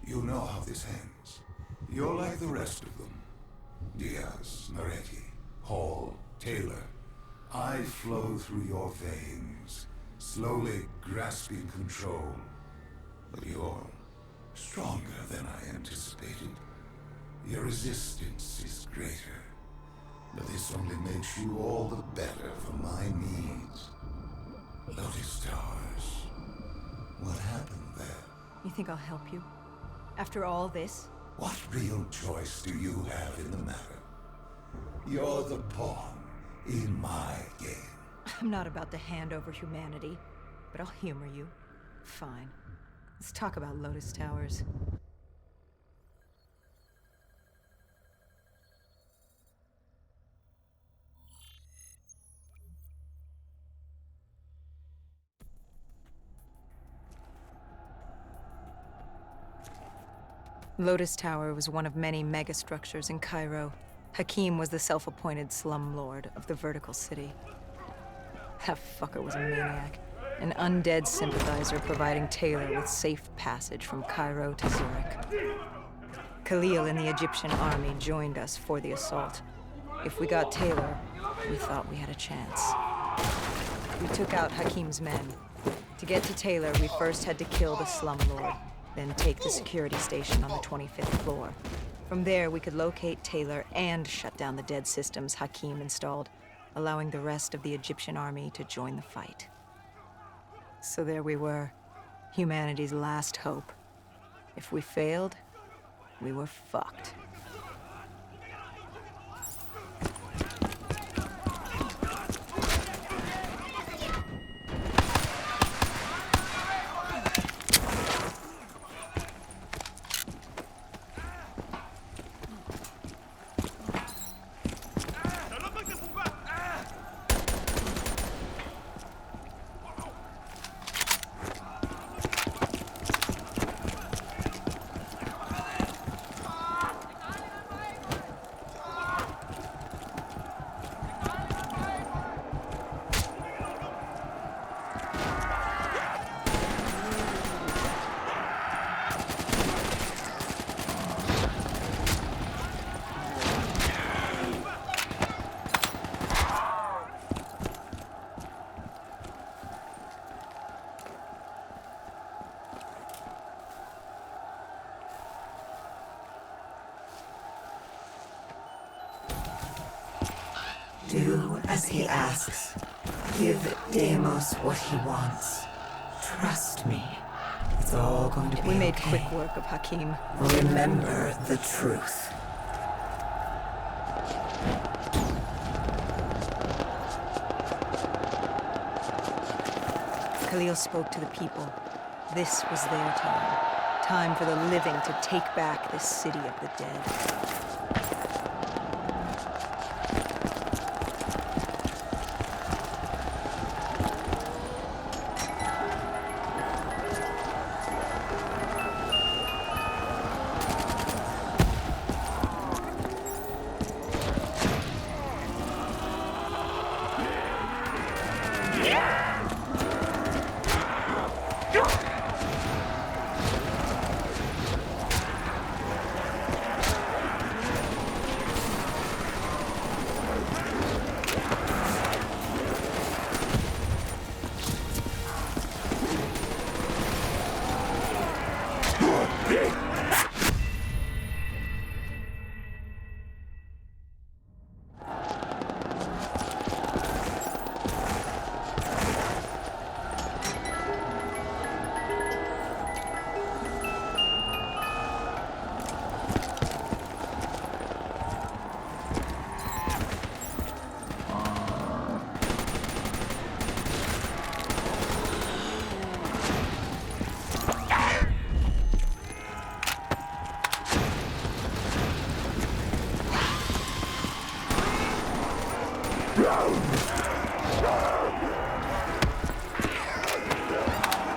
You know how this ends. You're like the rest of them. Diaz, Moretti, Hall, Taylor. I flow through your veins, slowly grasping control. But you're stronger than I anticipated. Your resistance is greater. But this only makes you all the better for my needs. Lotus Towers. What happened there? You think I'll help you? After all this? What real choice do you have in the matter? You're the pawn in my game. I'm not about to hand over humanity, but I'll humor you. Fine. Let's talk about Lotus Towers. Lotus Tower was one of many megastructures in Cairo. Hakim was the self-appointed slumlord of the vertical city. That fucker was a maniac. An undead sympathizer providing Taylor with safe passage from Cairo to Zurich. Khalil and the Egyptian army joined us for the assault. If we got Taylor, we thought we had a chance. We took out Hakim's men. To get to Taylor, we first had to kill the slumlord, then take the security station on the 25th floor. From there, we could locate Taylor and shut down the dead systems Hakim installed, allowing the rest of the Egyptian army to join the fight. So there we were, humanity's last hope. If we failed, we were fucked. Do as he asks. Give Deimos what he wants. Trust me. It's all going to be We made okay. quick work of Hakim. Remember the truth. Khalil spoke to the people. This was their time. Time for the living to take back this city of the dead.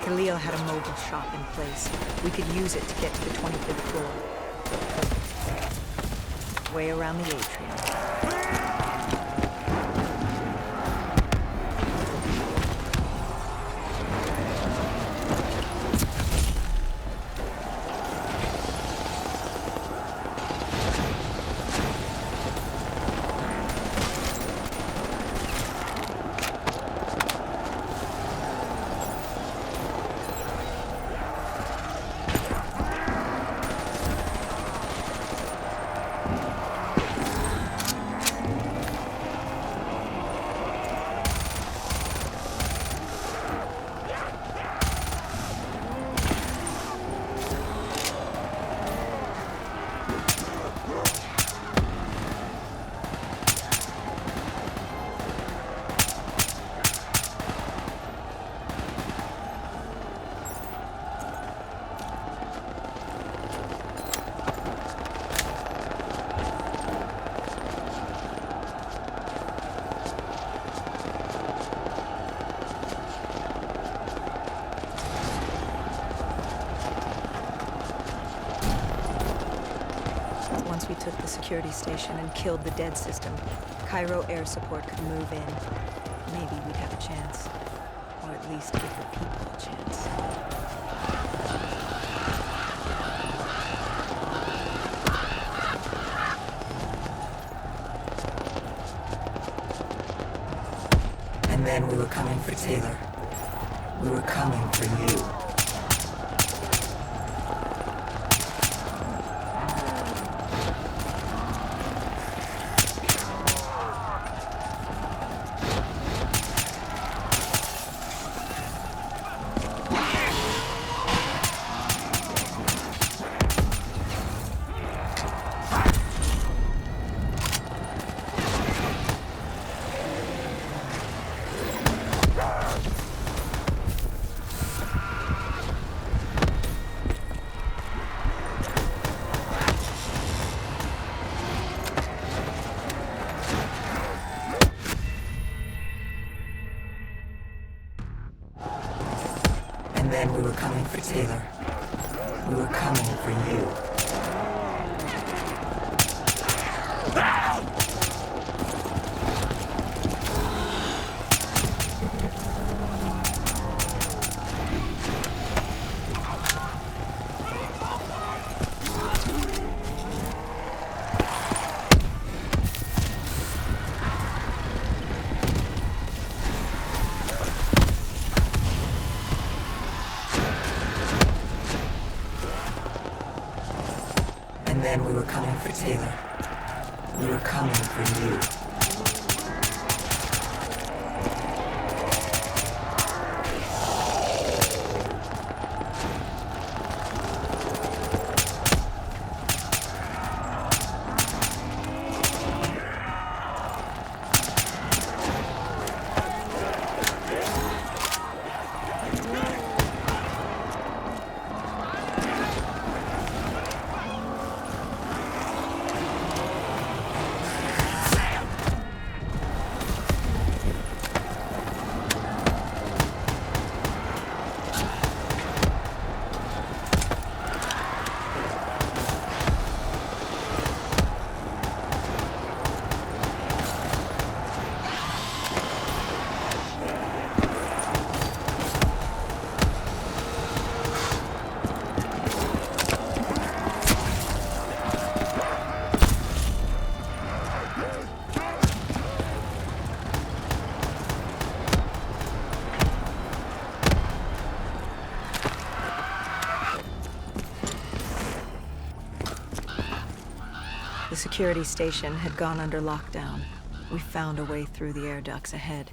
Khalil had a mobile shop in place. We could use it to get to the 25th floor. Way around the atrium. we took the security station and killed the dead system, Cairo air support could move in. Maybe we'd have a chance. Or at least give the people a chance. And then we were coming for Taylor. We were coming for you. And then we were coming for Taylor. We were coming for you. And then we were coming for Taylor. We were coming for you. The security station had gone under lockdown. We found a way through the air ducts ahead.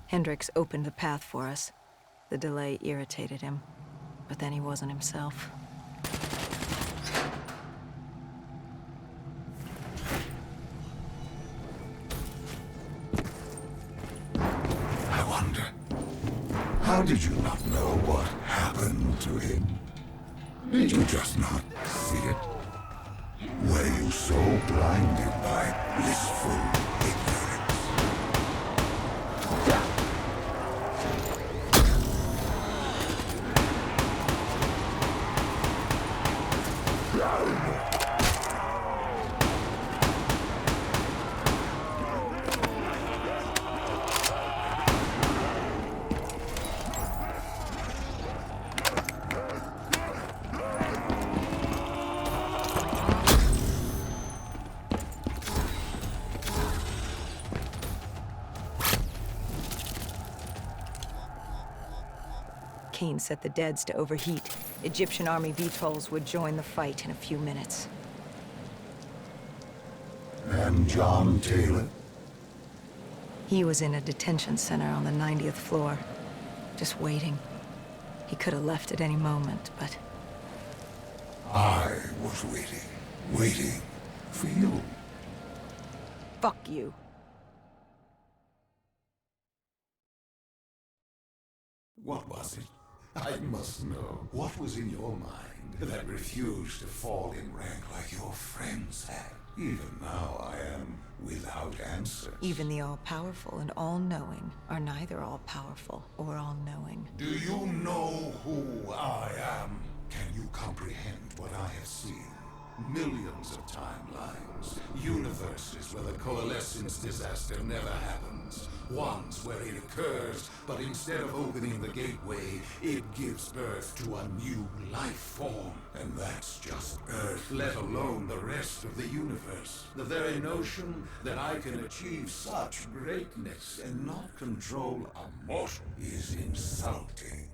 Hendricks opened the path for us. The delay irritated him, but then he wasn't himself. I wonder, how did you not know what happened to him? Did you just not see it? Were you so blinded by blissful ignorance? Kane set the deads to overheat. Egyptian army VTOLs would join the fight in a few minutes. And John Taylor? He was in a detention center on the 90th floor, just waiting. He could have left at any moment, but... I was waiting for you. Fuck you. What was it? I must know. What was in your mind that refused to fall in rank like your friends had? Even now I am without answers. Even the all-powerful and all-knowing are neither all-powerful or all-knowing. Do you know who I am? Can you comprehend what I have seen? Millions of timelines. Universes where the coalescence disaster never happens. Ones where it occurs, but instead of opening the gateway, it gives birth to a new life form. And that's just Earth, let alone the rest of the universe. The very notion that I can achieve such greatness and not control a mortal is insulting.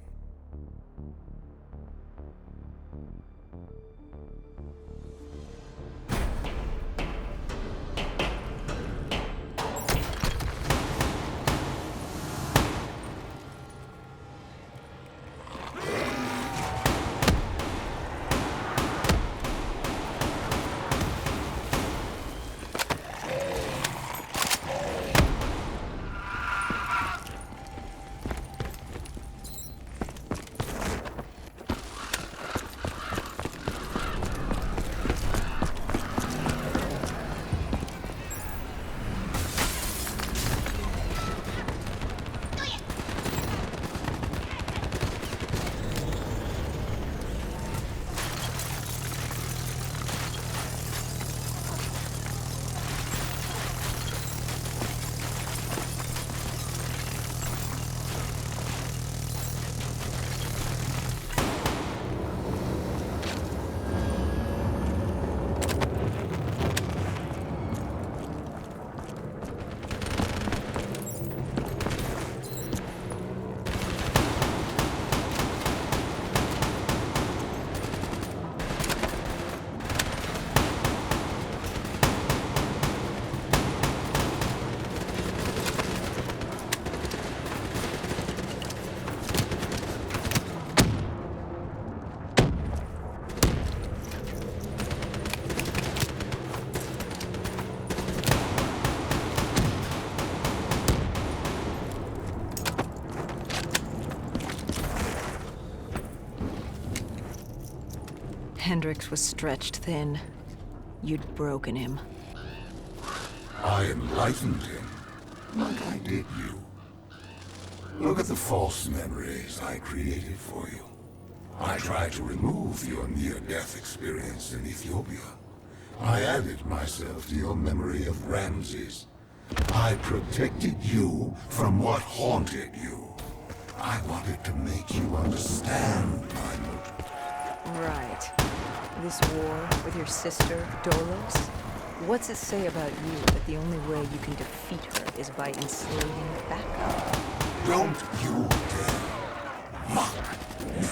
Hendrix was stretched thin. You'd broken him. I enlightened him, like I did you. Look at the false memories I created for you. I tried to remove your near-death experience in Ethiopia. I added myself to your memory of Ramses. I protected you from what haunted you. I wanted to make you understand my motive. Right. This war with your sister, Dolos? What's it say about you that the only way you can defeat her is by enslaving backup? Don't you dare mock me.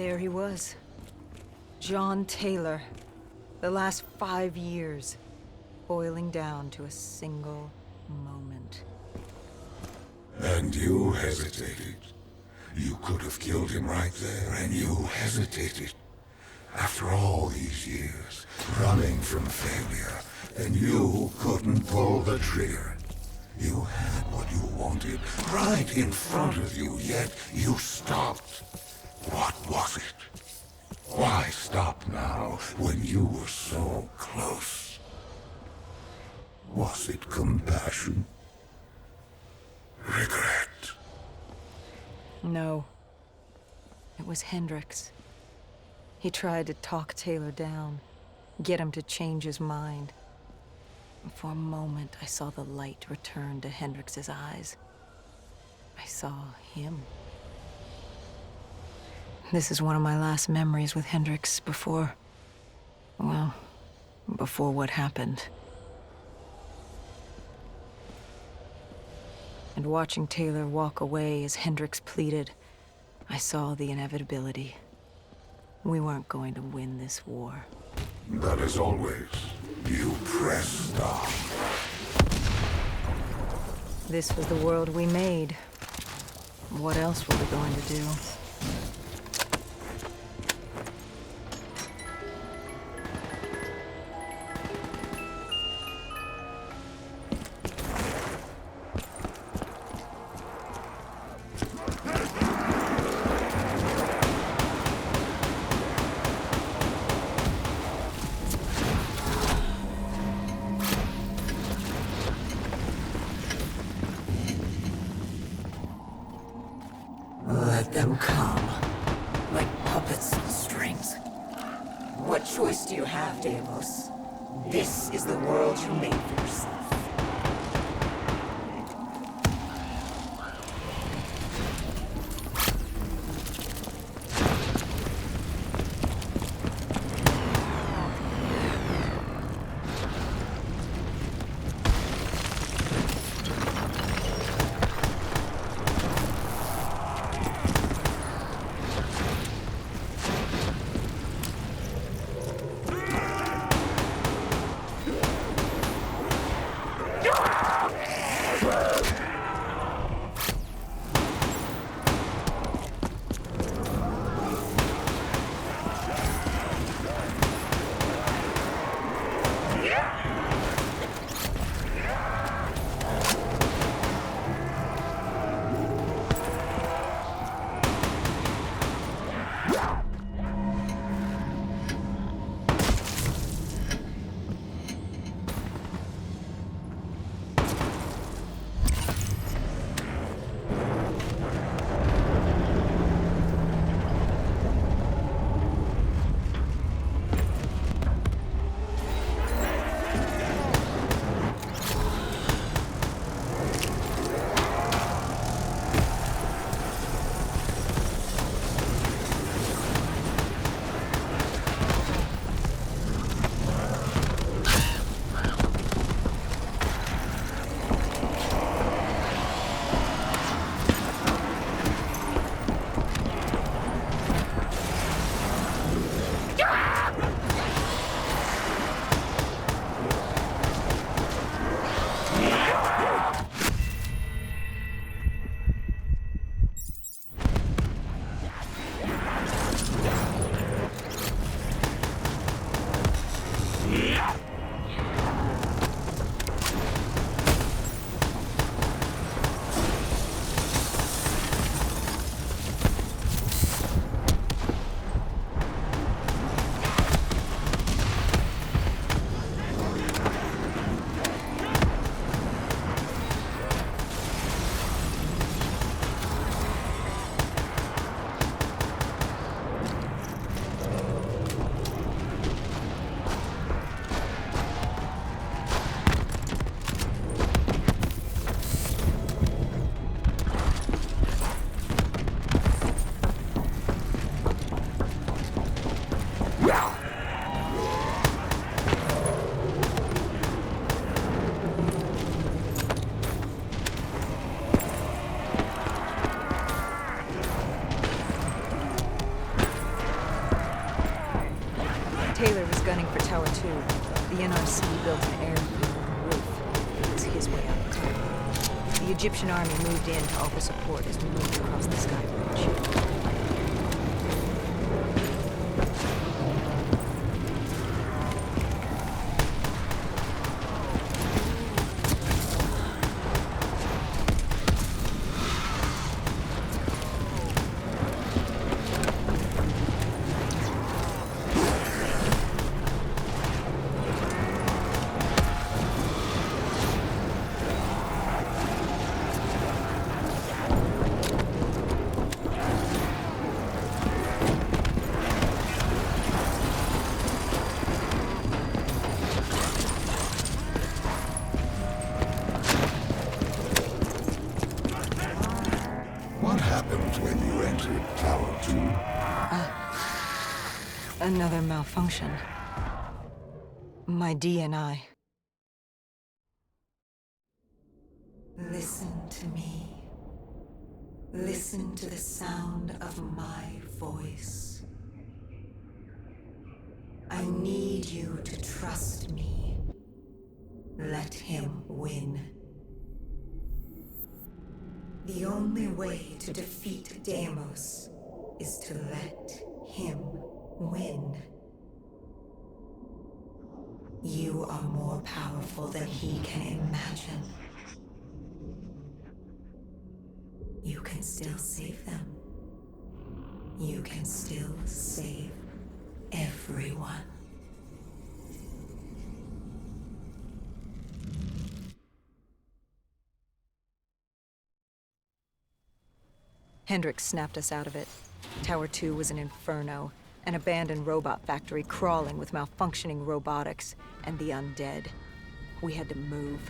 There he was. John Taylor. The last 5 years, boiling down to a single moment. And you hesitated. You could have killed him right there, and you hesitated. After all these years, running from failure, and you couldn't pull the trigger. You had what you wanted right in front of you, yet you stopped. What was it? Why stop now when you were so close? Was it compassion? Regret? No. It was Hendricks. He tried to talk Taylor down, get him to change his mind. And for a moment, I saw the light return to Hendricks' eyes. I saw him. This is one of my last memories with Hendricks before... well, before what happened. And watching Taylor walk away as Hendricks pleaded, I saw the inevitability. We weren't going to win this war. But as always, you pressed on. This was the world we made. What else were we going to do? Let them come, like puppets on strings. What choice do you have, Deimos? This is the world you made for yourself. planning for Tower 2, the NRC built an airfield on the roof. It was his way out of Cairo. The Egyptian army moved in to offer support as we moved across the sky bridge. What happened when you entered Tower 2? Another malfunction. My DNI. Listen to me. Listen to the sound of my voice. I need you to trust me. Let him win. The only way to defeat Deimos is to let him win. You are more powerful than he can imagine. You can still save them. You can still save everyone. Hendricks snapped us out of it. Tower 2 was an inferno, an abandoned robot factory crawling with malfunctioning robotics and the undead. We had to move.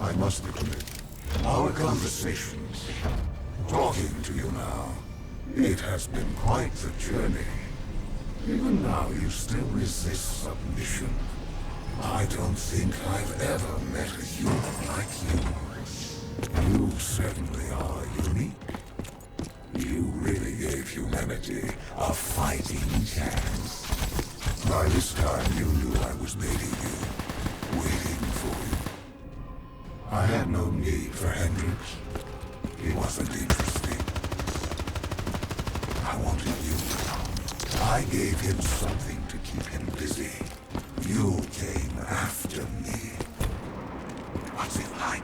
I must admit, our conversations, talking to you now, it has been quite the journey. Even now you still resist submission. I don't think I've ever met a human like you. You certainly are unique. You really gave humanity a fighting chance. By this time you knew I was waiting for you. I had no need for Hendricks. He wasn't interesting. I wanted you. I gave him something to keep him busy. You came after me. What's it like?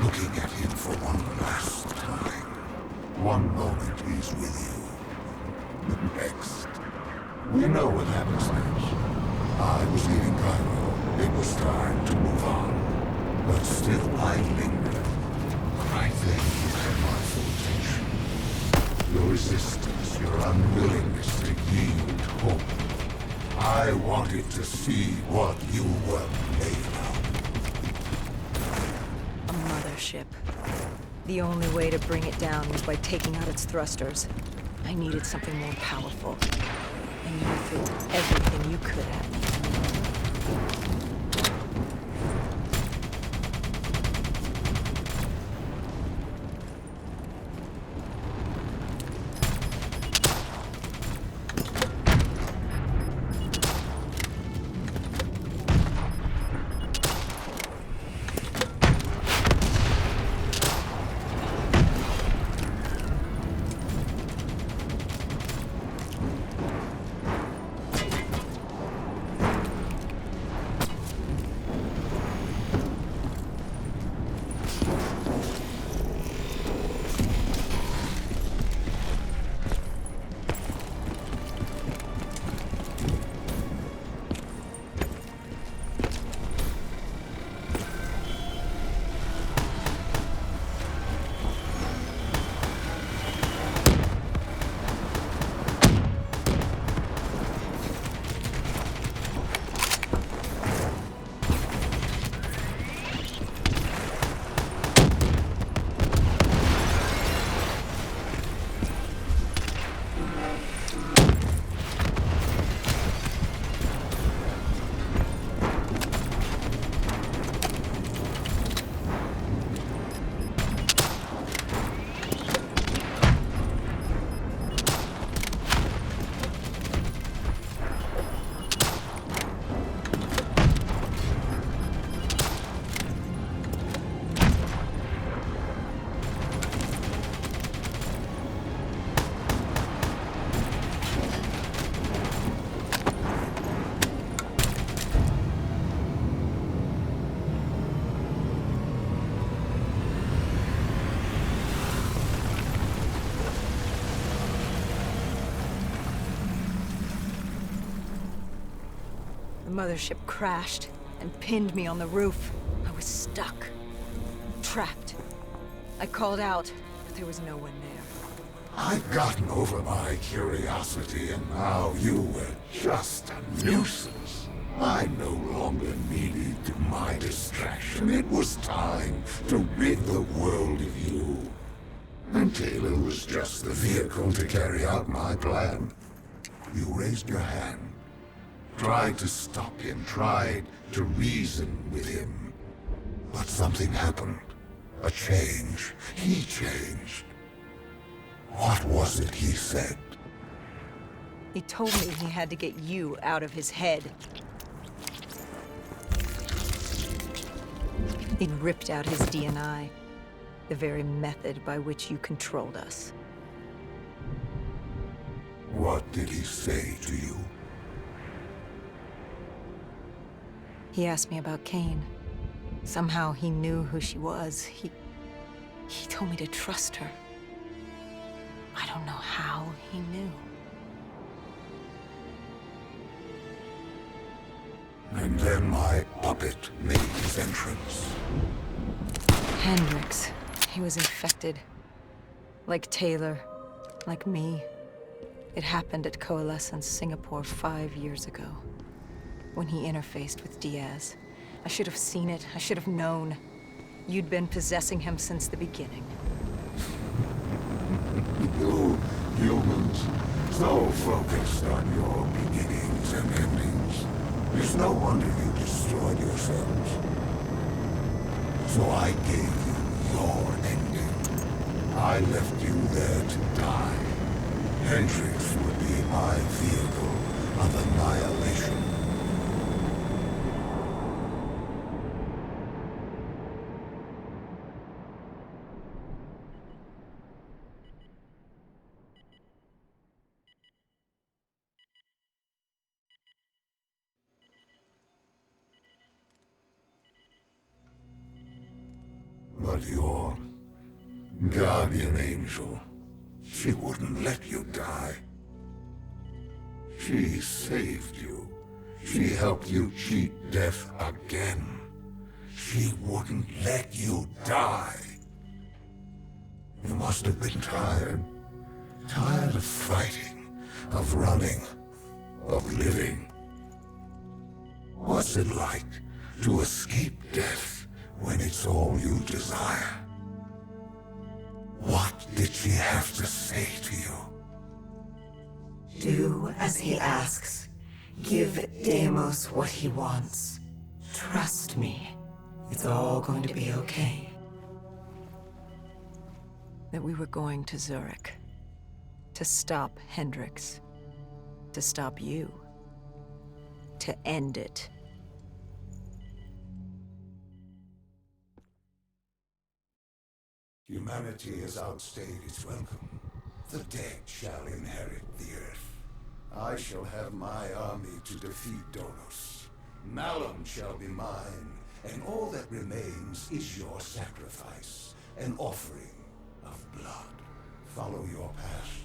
Looking at him for one last time. One moment he's with you. The next. We know what happens next. I was leaving Cairo. It was time to move on. But still I linger. I think you had my full attention. Your resistance, your unwillingness to yield hope. I wanted to see what you were made of. A mothership. The only way to bring it down was by taking out its thrusters. I needed something more powerful. And you threw everything you could at me. The mothership crashed and pinned me on the roof. I was stuck. Trapped. I called out, but there was no one there. I've gotten over my curiosity, and now you were just a nuisance. I no longer needed my distraction. It was time to rid the world of you. And Taylor was just the vehicle to carry out my plan. You raised your hand. Tried to stop him, tried to reason with him. But something happened. A change. He changed. What was it he said? He told me he had to get you out of his head. He'd ripped out his DNI, the very method by which you controlled us. What did he say to you? He asked me about Kane. Somehow he knew who she was. He told me to trust her. I don't know how he knew. And then my puppet made his entrance. Hendrix. He was infected. Like Taylor. Like me. It happened at Coalescence, Singapore 5 years ago. When he interfaced with Diaz. I should have seen it. I should have known. You'd been possessing him since the beginning. You humans, so focused on your beginnings and endings. It's no wonder you destroyed yourselves. So I gave you your ending. I left you there to die. Hendrix would be my vehicle of annihilation. But your guardian angel, she wouldn't let you die. She saved you. She helped you cheat death again. She wouldn't let you die. You must have been tired. Tired of fighting, of running, of living. What's it like to escape death when it's all you desire? What did she have to say to you? Do as he asks. Give Deimos what he wants. Trust me. It's all going to be okay. That we were going to Zurich. To stop Hendrix. To stop you. To end it. Humanity has outstayed its welcome. The dead shall inherit the earth. I shall have my army to defeat Dolos. Malum shall be mine, and all that remains is your sacrifice, an offering of blood. Follow your path.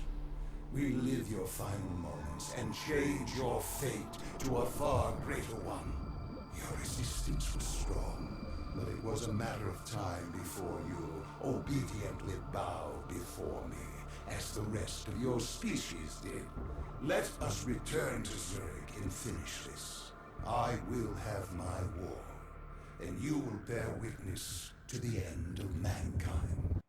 Relive your final moments and change your fate to a far greater one. Your resistance was strong, but it was a matter of time before you obediently bowed before me, as the rest of your species did. Let us return to Zurich and finish this. I will have my war, and you will bear witness to the end of mankind.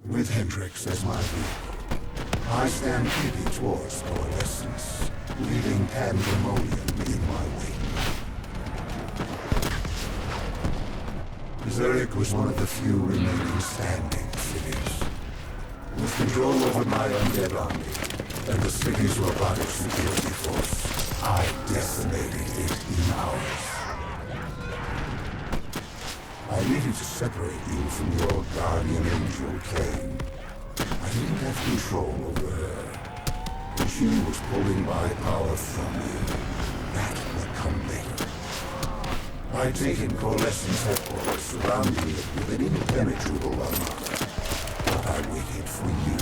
With Hendrix as my leader, I stand creeping towards coalescence, leaving pandemonium in my wake. Zurich was one of the few remaining standing cities. With control over my undead army, and the city's robotic security force, I decimated it in hours. I needed to separate you from your guardian angel, Kane. I didn't have control over her, and she was pulling my power from me. That would come later. I'd taken Coalescence headquarters, surrounding it with an impenetrable armada. But I waited for you.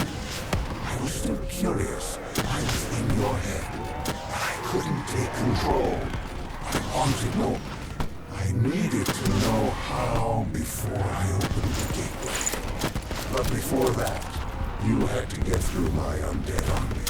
I was still curious. I was in your head. But I couldn't take control. I wanted no... I needed to know how before I opened the gateway. But before that, you had to get through my undead army.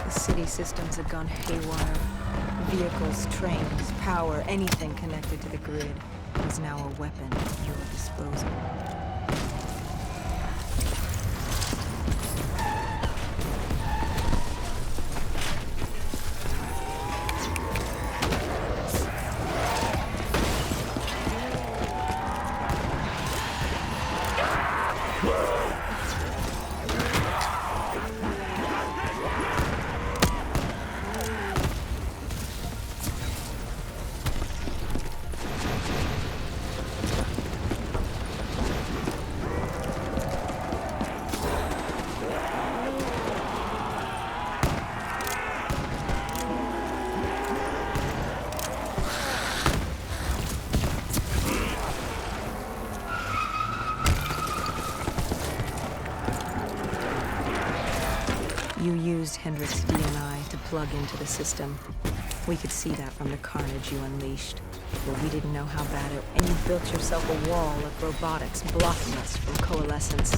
City systems had gone haywire. Vehicles, trains, power, anything connected to the grid was now a weapon at your disposal. Hendricks' DNI to plug into the system. We could see that from the carnage you unleashed. But we didn't know how bad it... And you built yourself a wall of robotics blocking us from coalescence.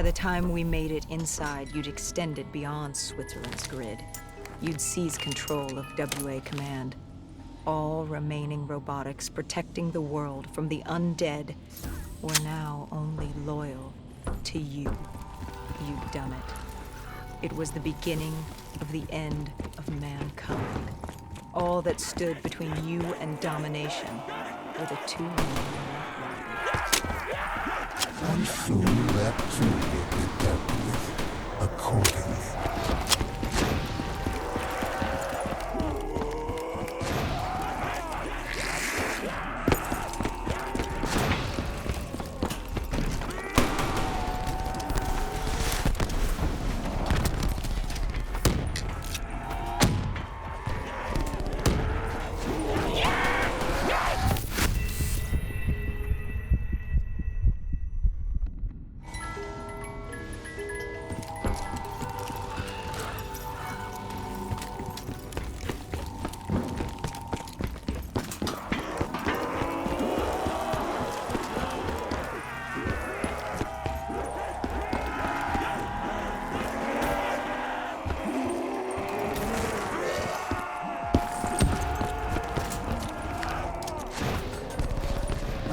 By the time we made it inside, you'd extended beyond Switzerland's grid. You'd seized control of WA Command. All remaining robotics protecting the world from the undead were now only loyal to you. You'd done it. It was the beginning of the end of mankind. All that stood between you and domination were the two men. And soon that too will be dealt with accordingly.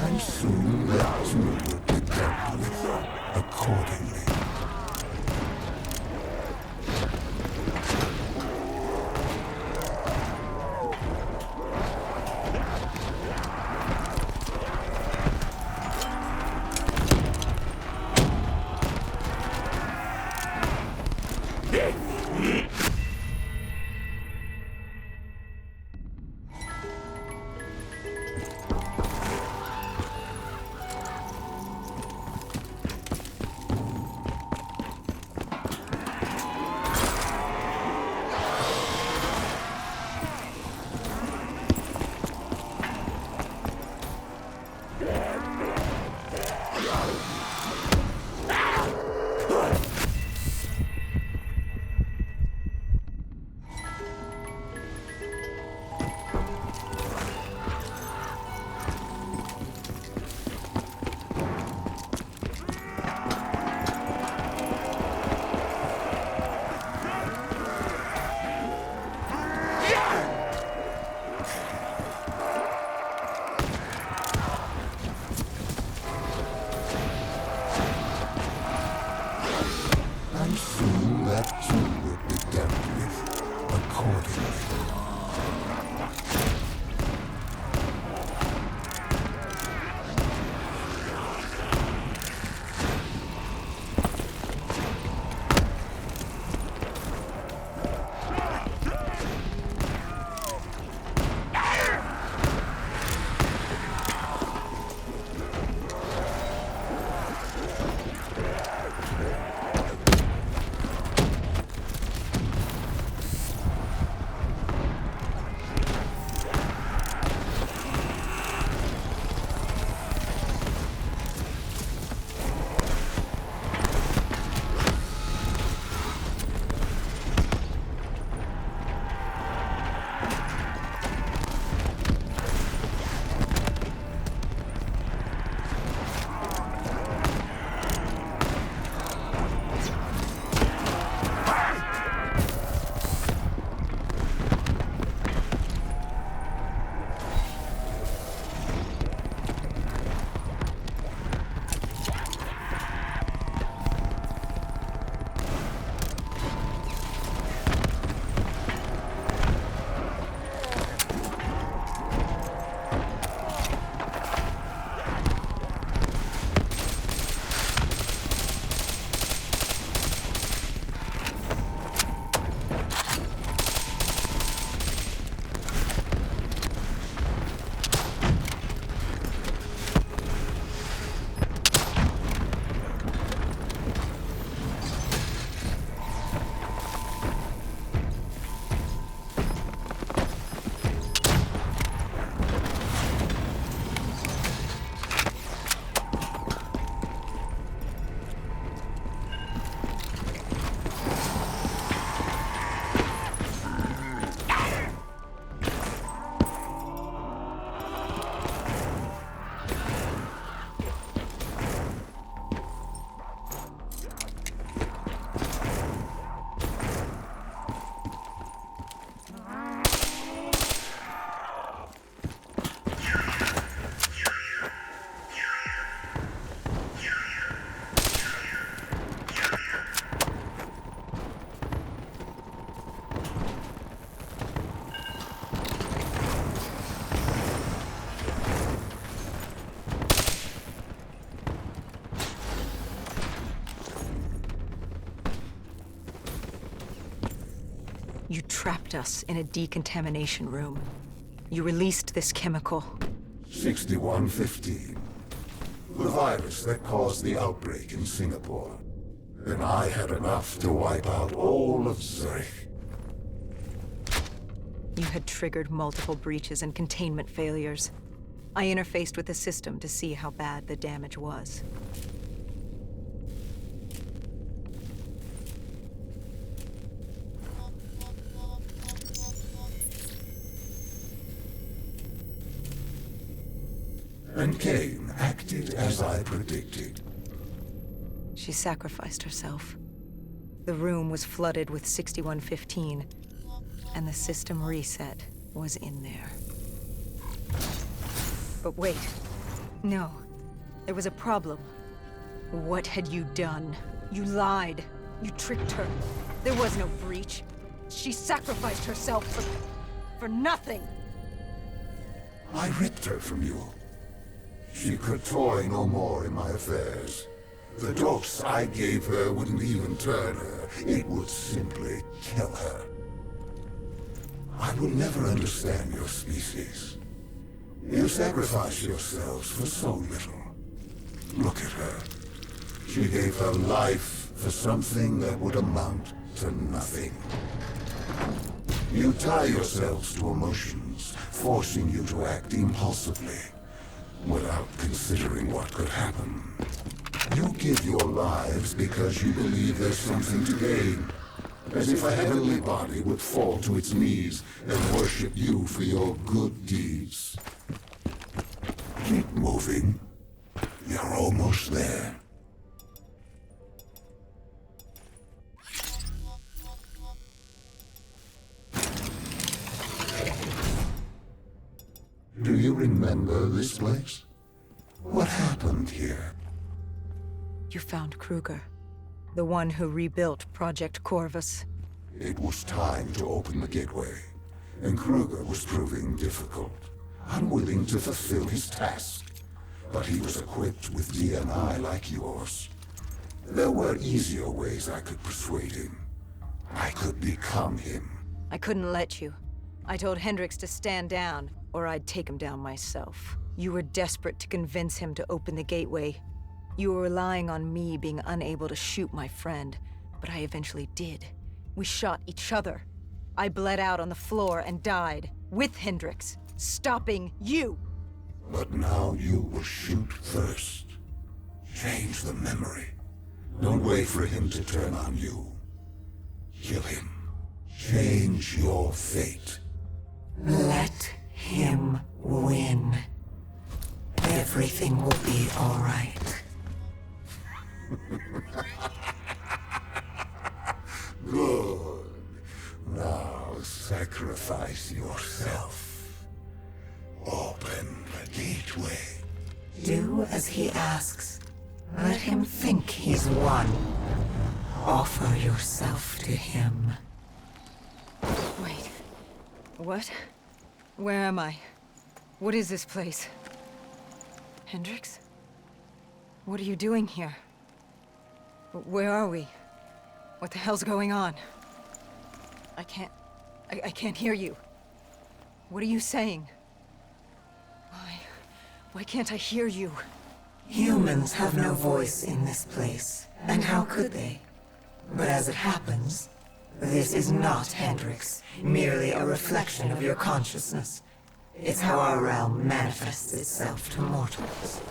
And soon that too will be dealt with accordingly. And soon that too will be dealt with accordingly. You trapped us in a decontamination room. You released this chemical. 6115. The virus that caused the outbreak in Singapore. And I had enough to wipe out all of Zurich. You had triggered multiple breaches and containment failures. I interfaced with the system to see how bad the damage was. And Kane acted as I predicted. She sacrificed herself. The room was flooded with 6115, and the system reset was in there. But wait. No. There was a problem. What had you done? You lied. You tricked her. There was no breach. She sacrificed herself for nothing. I ripped her from you. She could toy no more in my affairs. The dose I gave her wouldn't even turn her. It would simply kill her. I will never understand your species. You sacrifice yourselves for so little. Look at her. She gave her life for something that would amount to nothing. You tie yourselves to emotions, forcing you to act impulsively, without considering what could happen. You give your lives because you believe there's something to gain. As if a heavenly body would fall to its knees and worship you for your good deeds. Keep moving. You're almost there. Do you remember this place? What happened here? You found Kruger, the one who rebuilt Project Corvus. It was time to open the gateway, and Kruger was proving difficult, unwilling to fulfill his task. But he was equipped with DNI like yours. There were easier ways I could persuade him. I could become him. I couldn't let you. I told Hendricks to stand down, or I'd take him down myself. You were desperate to convince him to open the gateway. You were relying on me being unable to shoot my friend, but I eventually did. We shot each other. I bled out on the floor and died, with Hendricks, stopping you! But now you will shoot first. Change the memory. Don't wait for him to turn on you. Kill him. Change your fate. Let him win. Everything will be all right. Good. Now sacrifice yourself. Open the gateway. Do as he asks. Let him think he's won. Offer yourself to him. Wait. What? Where am I? What is this place? Hendricks? What are you doing here? Where are we? What the hell's going on? I can't hear you. What are you saying? Why can't I hear you? Humans have no voice in this place, and how could they? But as it happens, this is not Hendricks, merely a reflection of your consciousness. It's how our realm manifests itself to mortals.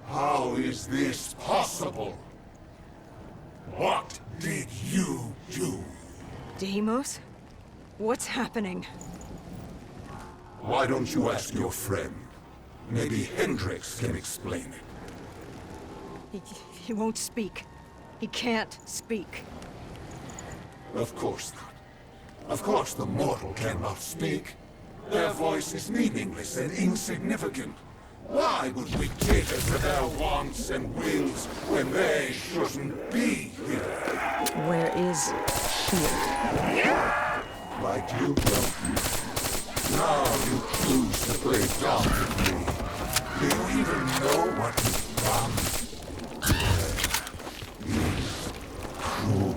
How is this possible? What did you do? Deimos? What's happening? Why don't you ask your friend? Maybe Hendricks can explain it. He won't speak. He can't speak. Of course not. Of course the mortal cannot speak. Their voice is meaningless and insignificant. Why would we cater to their wants and wills when they shouldn't be here? Where is here? Like you don't. Now you choose to play dumb with me. Do you even know what you've done? Is cruel.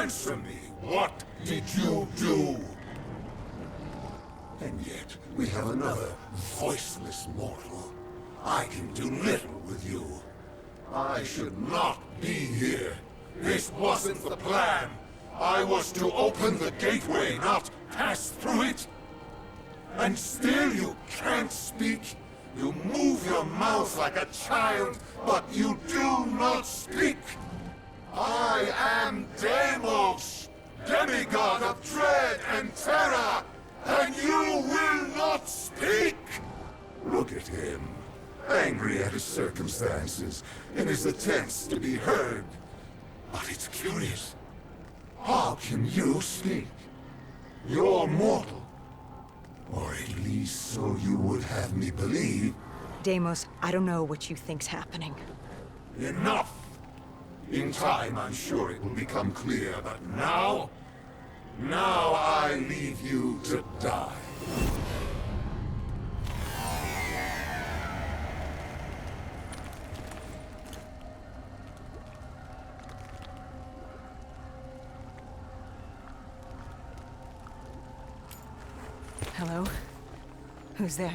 Answer me! What did you do? And yet, we have another voiceless mortal. I can do little with you. I should not be here. This wasn't the plan. I was to open the gateway, not pass through it. And still you can't speak. You move your mouth like a child, but you do not speak. I am Deimos, demigod of dread and terror, and you will not speak! Look at him, angry at his circumstances, in his attempts to be heard. But it's curious. How can you speak? You're mortal. Or at least so you would have me believe. Deimos, I don't know what you think's happening. Enough! In time, I'm sure it will become clear, but now... Now I leave you to die. Hello? Who's there?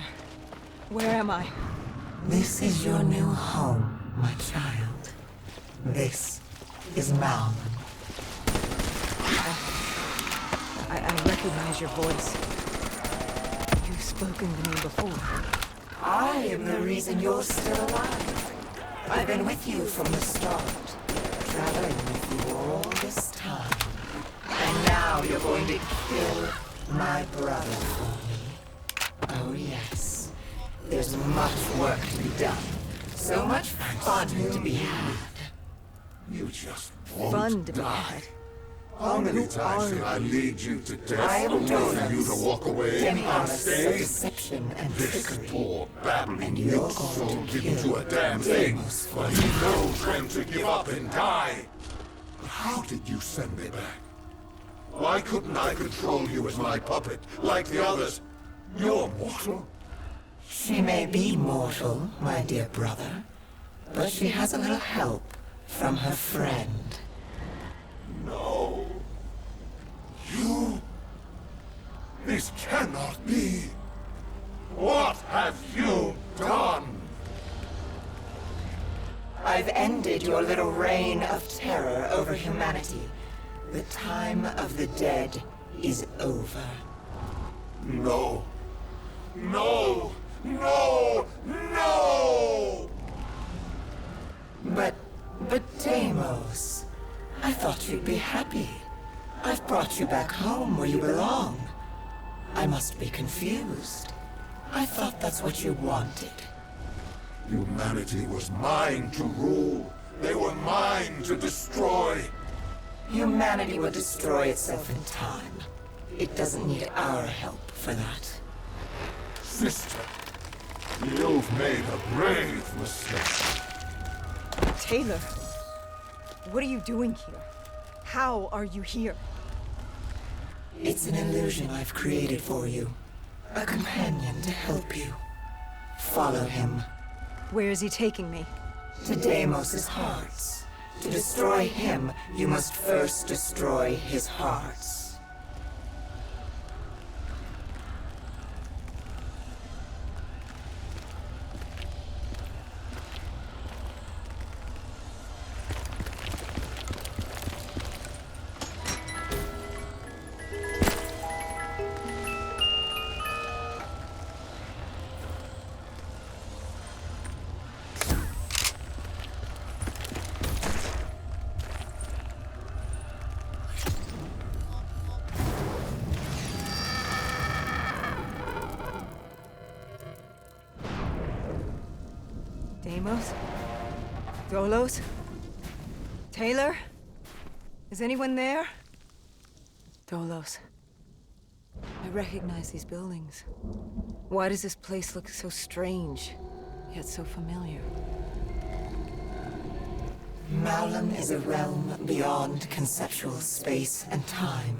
Where am I? This is your new home, my child. This is Malum. I recognize your voice. You've spoken to me before. I am the reason you're still alive. I've been with you from the start, traveling with you all this time. And now you're going to kill my brother for me. Oh yes, there's much work to be done. So much fun to be had. You just won't Fun to be die. had. How many Who times are did I lead you to death I am only for you Dolos, to walk away demigoddess of unscathed? deception and This trickery. poor babbling And you're mute soul going to didn't kill do a damn thing, Deimos for but me. he knows when to give up and die. But how did you send me back? Why couldn't I control you as my puppet, like the others? You're mortal. She may be mortal, my dear brother, but she has a little help from her friend. No. You? This cannot be. What have you done? I've ended your little reign of terror over humanity. The time of the dead is over. No. No! No! No! But Deimos, I thought you'd be happy. I've brought you back home where you belong. I must be confused. I thought that's what you wanted. Humanity was mine to rule. They were mine to destroy. Humanity will destroy itself in time. It doesn't need our help for that. Sister, you've made a grave mistake. Taylor, what are you doing here? How are you here? It's an illusion I've created for you. A companion to help you. Follow him. Where is he taking me? To Deimos' hearts. To destroy him, you must first destroy his hearts. Deimos? Dolos? Taylor? Is anyone there? Dolos. I recognize these buildings. Why does this place look so strange, yet so familiar? Malum is a realm beyond conceptual space and time.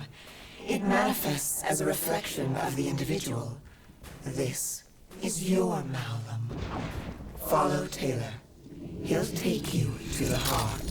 It manifests as a reflection of the individual. This is your Malum. Follow Taylor. He'll take you to the heart.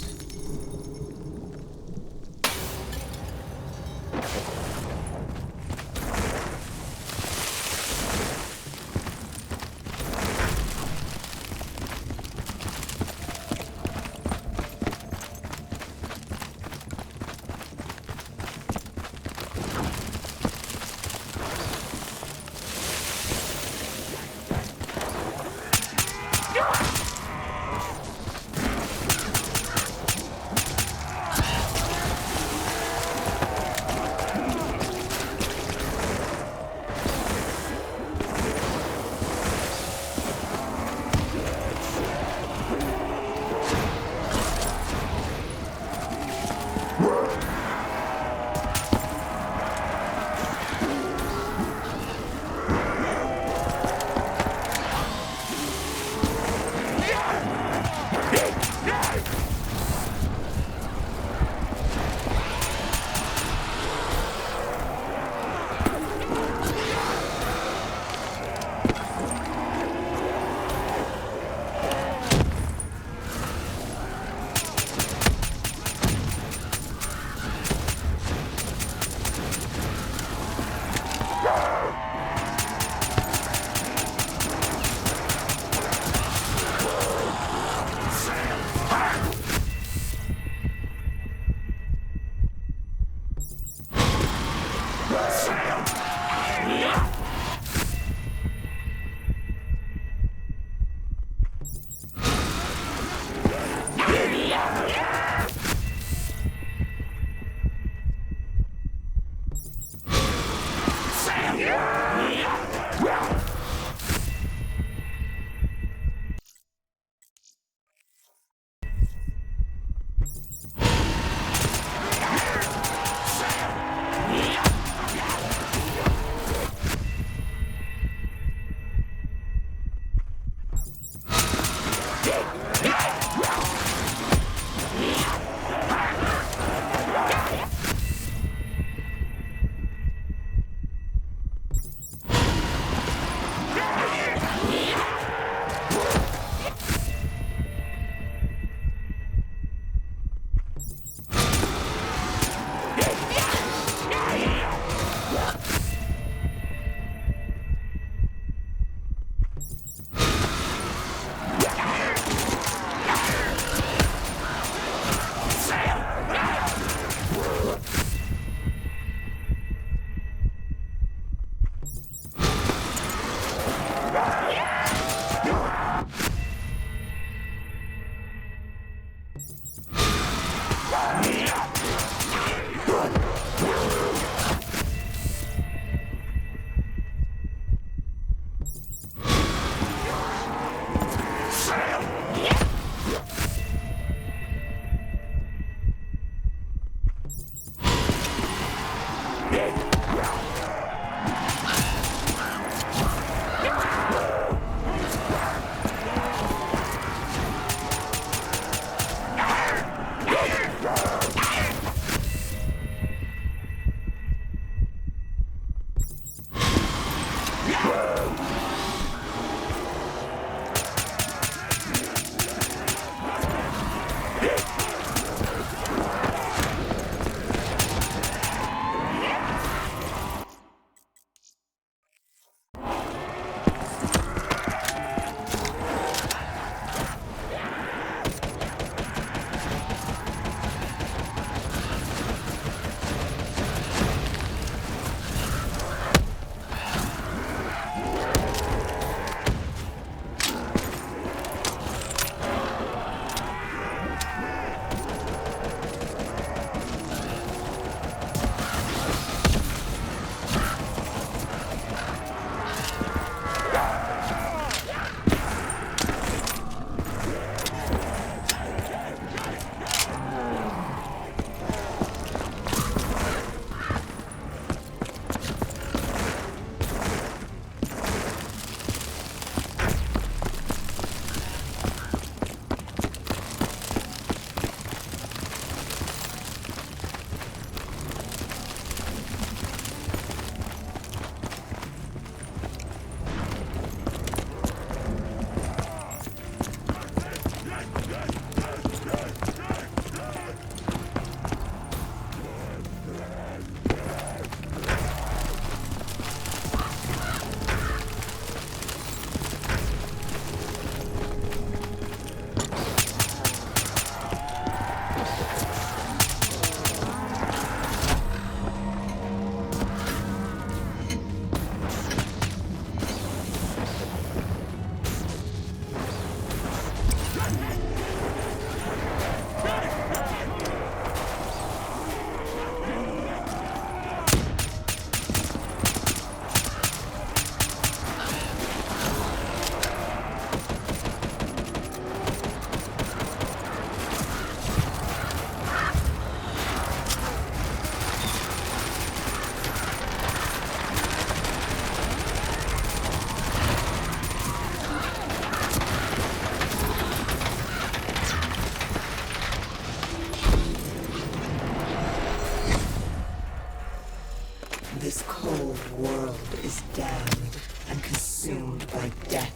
This cold world is damned and consumed by death.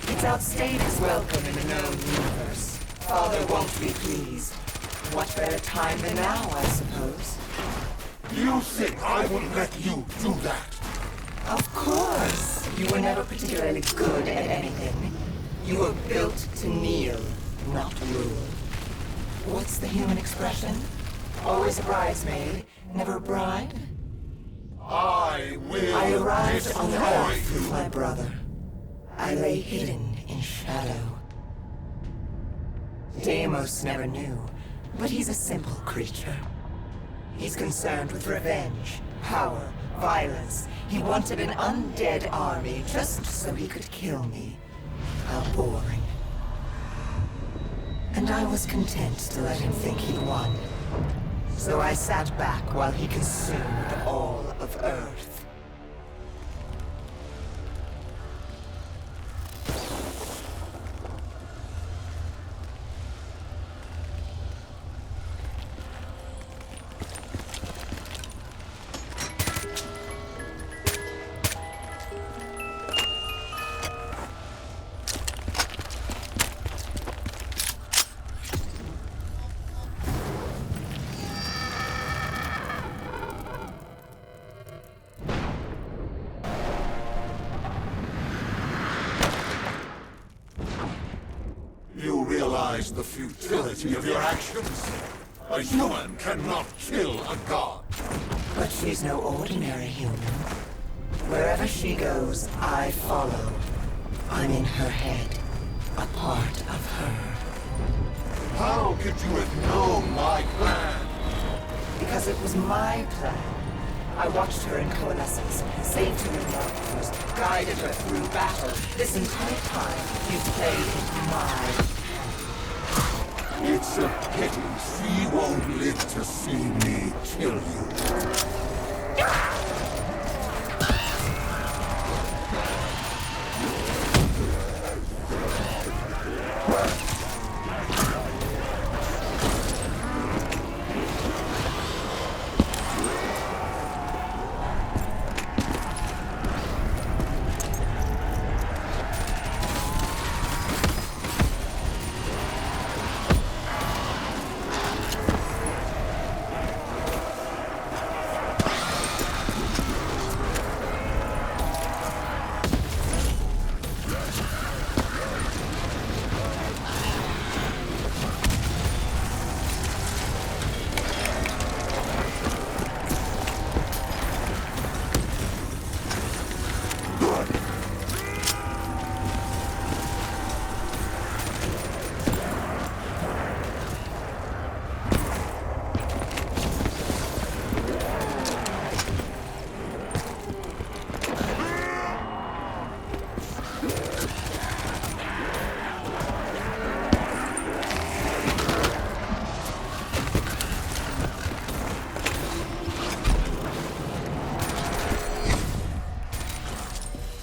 It's outstayed its welcome in a known universe. Father won't be pleased. What better time than now, I suppose? You think I would let you do that? Of course! You were never particularly good at anything. You were built to kneel, not rule. What's the human expression? Always a bridesmaid, never a bride? I will I arrived on destroy Earth with you. my brother. I lay hidden in shadow. Deimos never knew, but he's a simple creature. He's concerned with revenge, power, violence. He wanted an undead army just so he could kill me. How boring. And I was content to let him think he'd won. So I sat back while he consumed all of Earth. You realize the futility of your actions? A human cannot kill a god. But she's no ordinary human. Wherever she goes, I follow. I'm in her head, a part of her. How could you have known my plan? Because it was my plan. I watched her in coalescence, saved her in darkness, guided her through battle. This entire time, you've played my... It's a pity she won't live to see me kill you.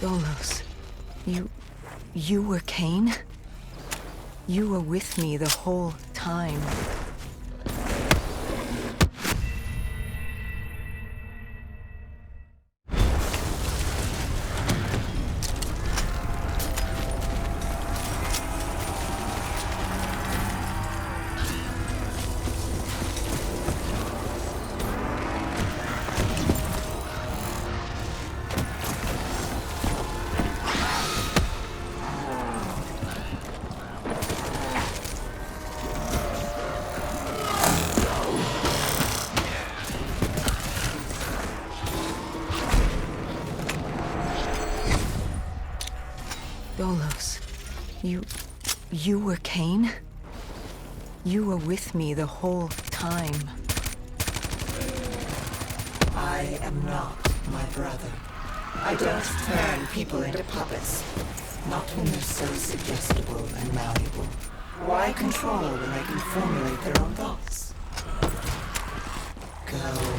Dolos, you were Cain? You were with me the whole time. Dolos, you were Cain? You were with me the whole time. I am not my brother. I don't turn people into puppets. Not when they're so suggestible and malleable. Why control when they can formulate their own thoughts? Go.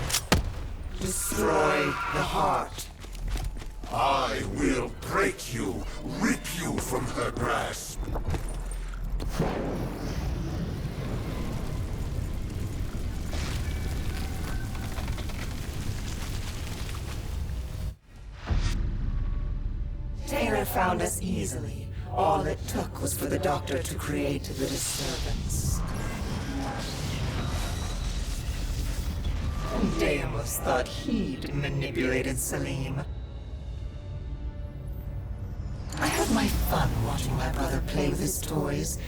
Destroy the heart. I will break you, rip you from her grasp. Taylor found us easily. All it took was for the doctor to create the disturbance. Deimos thought he'd manipulated Salim. I had my fun watching my brother play with his toys,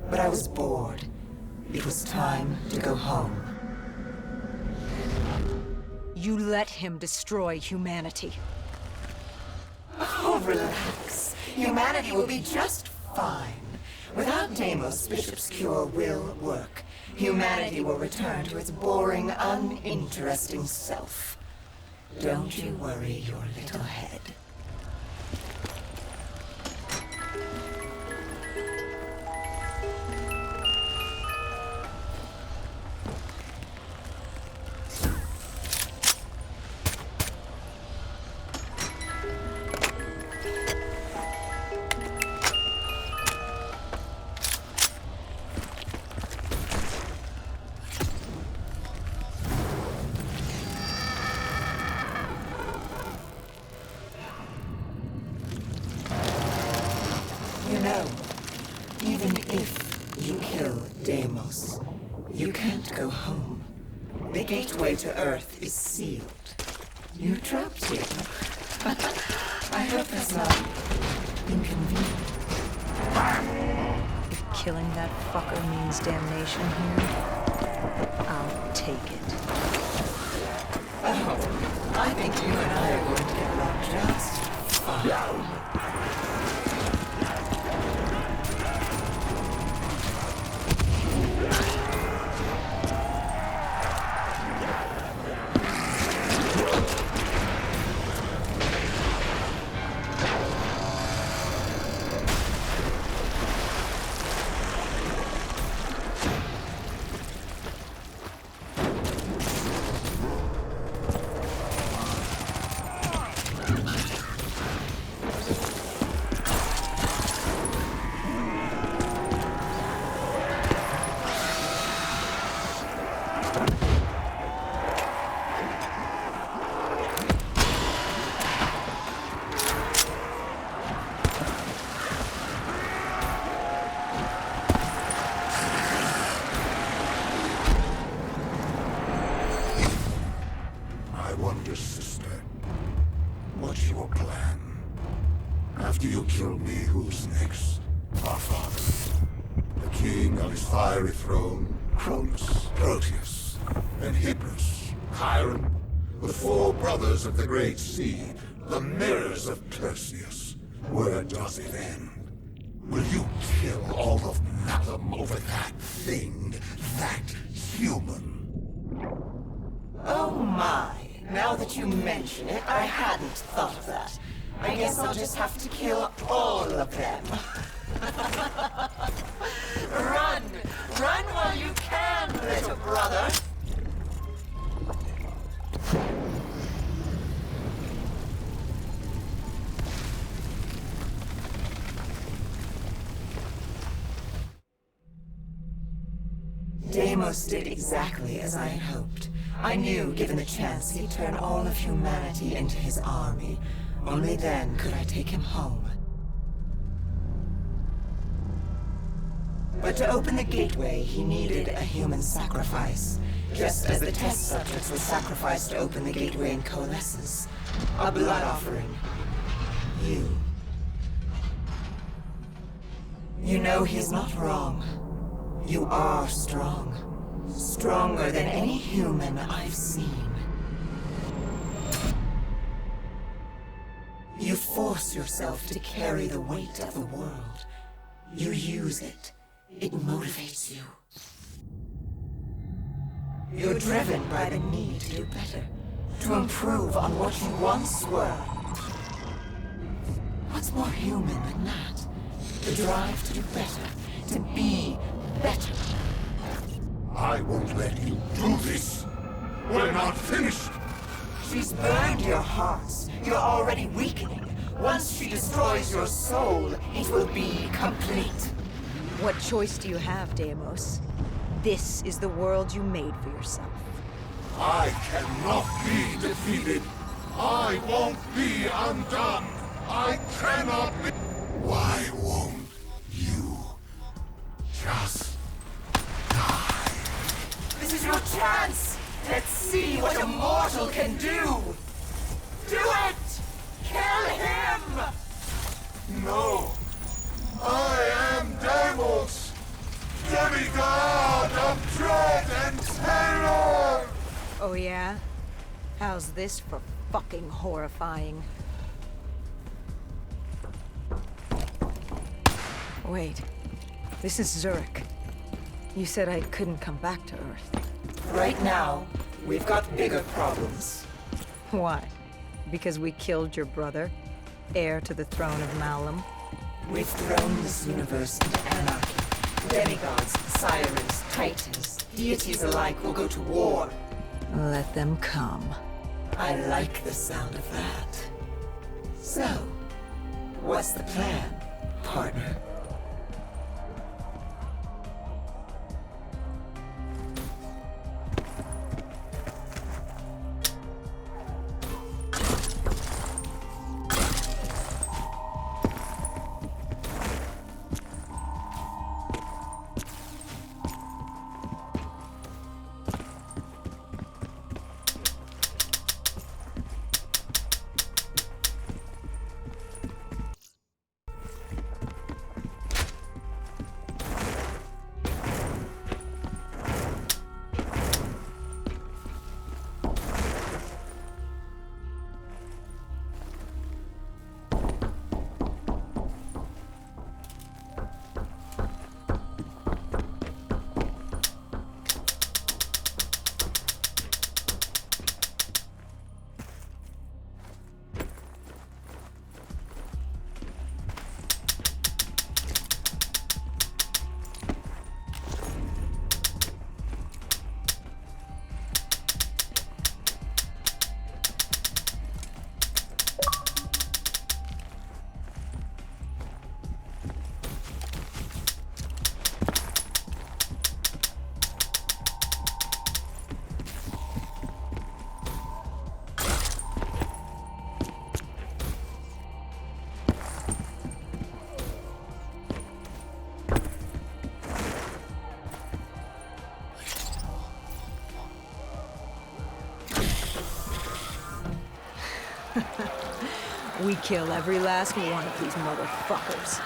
but I was bored. It was time to go home. You let him destroy humanity. Oh, relax. Humanity will be just fine. Without Deimos, Bishop's cure will work. Humanity will return to its boring, uninteresting self. Don't you worry your little head. You know, even if you kill Deimos, you can't go home. The gateway to Earth is sealed. You trapped here. I hope that's not inconvenient. If killing that fucker means damnation here, I'll take it. Oh, I think you and I are going to get along just fine. Sister, what's your plan? After you kill me, who's next? Our father, the king of his fiery throne, Cronus, Proteus, and Hybris, Chiron, the four brothers of the Great Sea, the mirrors of Perseus. Where does it end? Will you kill all of them over that thing, that human? Oh my. Now that you mention it, I hadn't thought of that. I guess I'll just have to kill all of them. Run! Run while you can, little brother! Deimos did exactly as I had hoped. I knew, given the chance, he'd turn all of humanity into his army. Only then could I take him home. But to open the gateway, he needed a human sacrifice. Just as the test subjects were sacrificed to open the gateway in Coalescence. A blood offering. You. You know he's not wrong. You are strong. Stronger than any human I've seen. You force yourself to carry the weight of the world. You use it. It motivates you. You're driven by the need to do better. To improve on what you once were. What's more human than that? The drive to do better. To be better. I won't let you do this. We're not finished. She's burned your hearts. You're already weakening. Once she destroys your soul, it will be complete. What choice do you have, Deimos? This is the world you made for yourself. I cannot be defeated. I won't be undone. I cannot be... Why won't you just die? This is your chance! Let's see what a mortal can do! Do it! Kill him! No. I am Deimos, demigod of dread and terror! Oh yeah? How's this for fucking horrifying? Wait. This is Zurich. You said I couldn't come back to Earth. Right now, we've got bigger problems. Why? Because we killed your brother? Heir to the throne of Malum? We've thrown this universe into anarchy. Demigods, sirens, titans, deities alike will go to war. Let them come. I like the sound of that. So, what's the plan, partner? We kill every last one of these motherfuckers.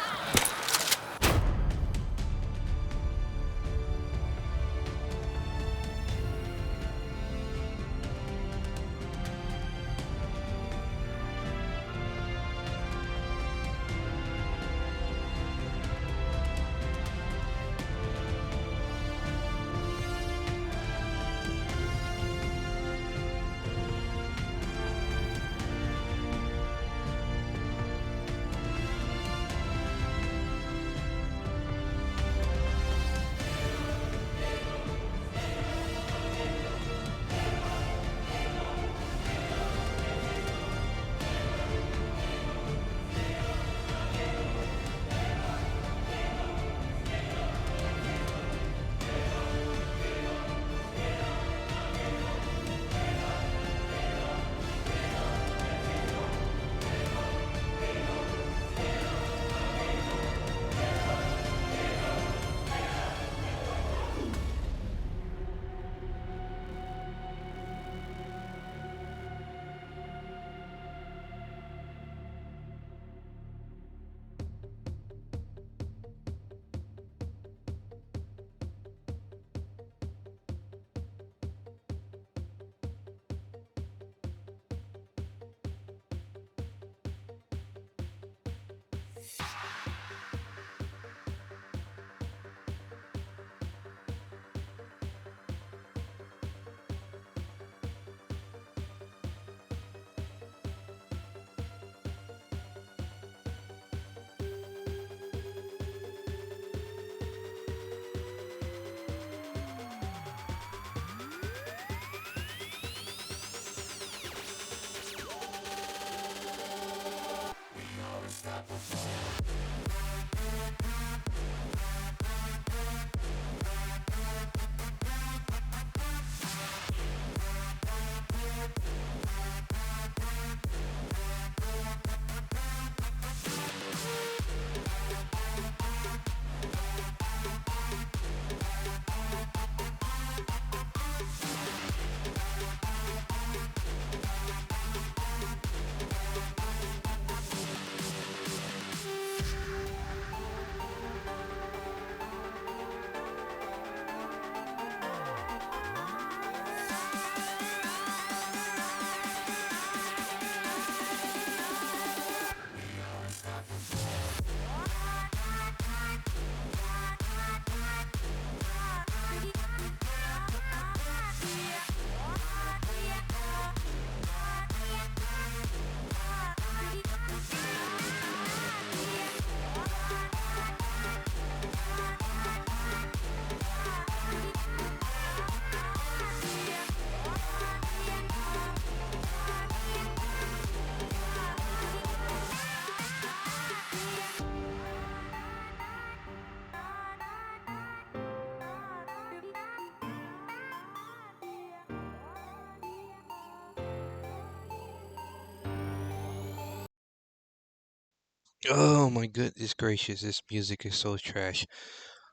Oh my goodness gracious, this music is so trash.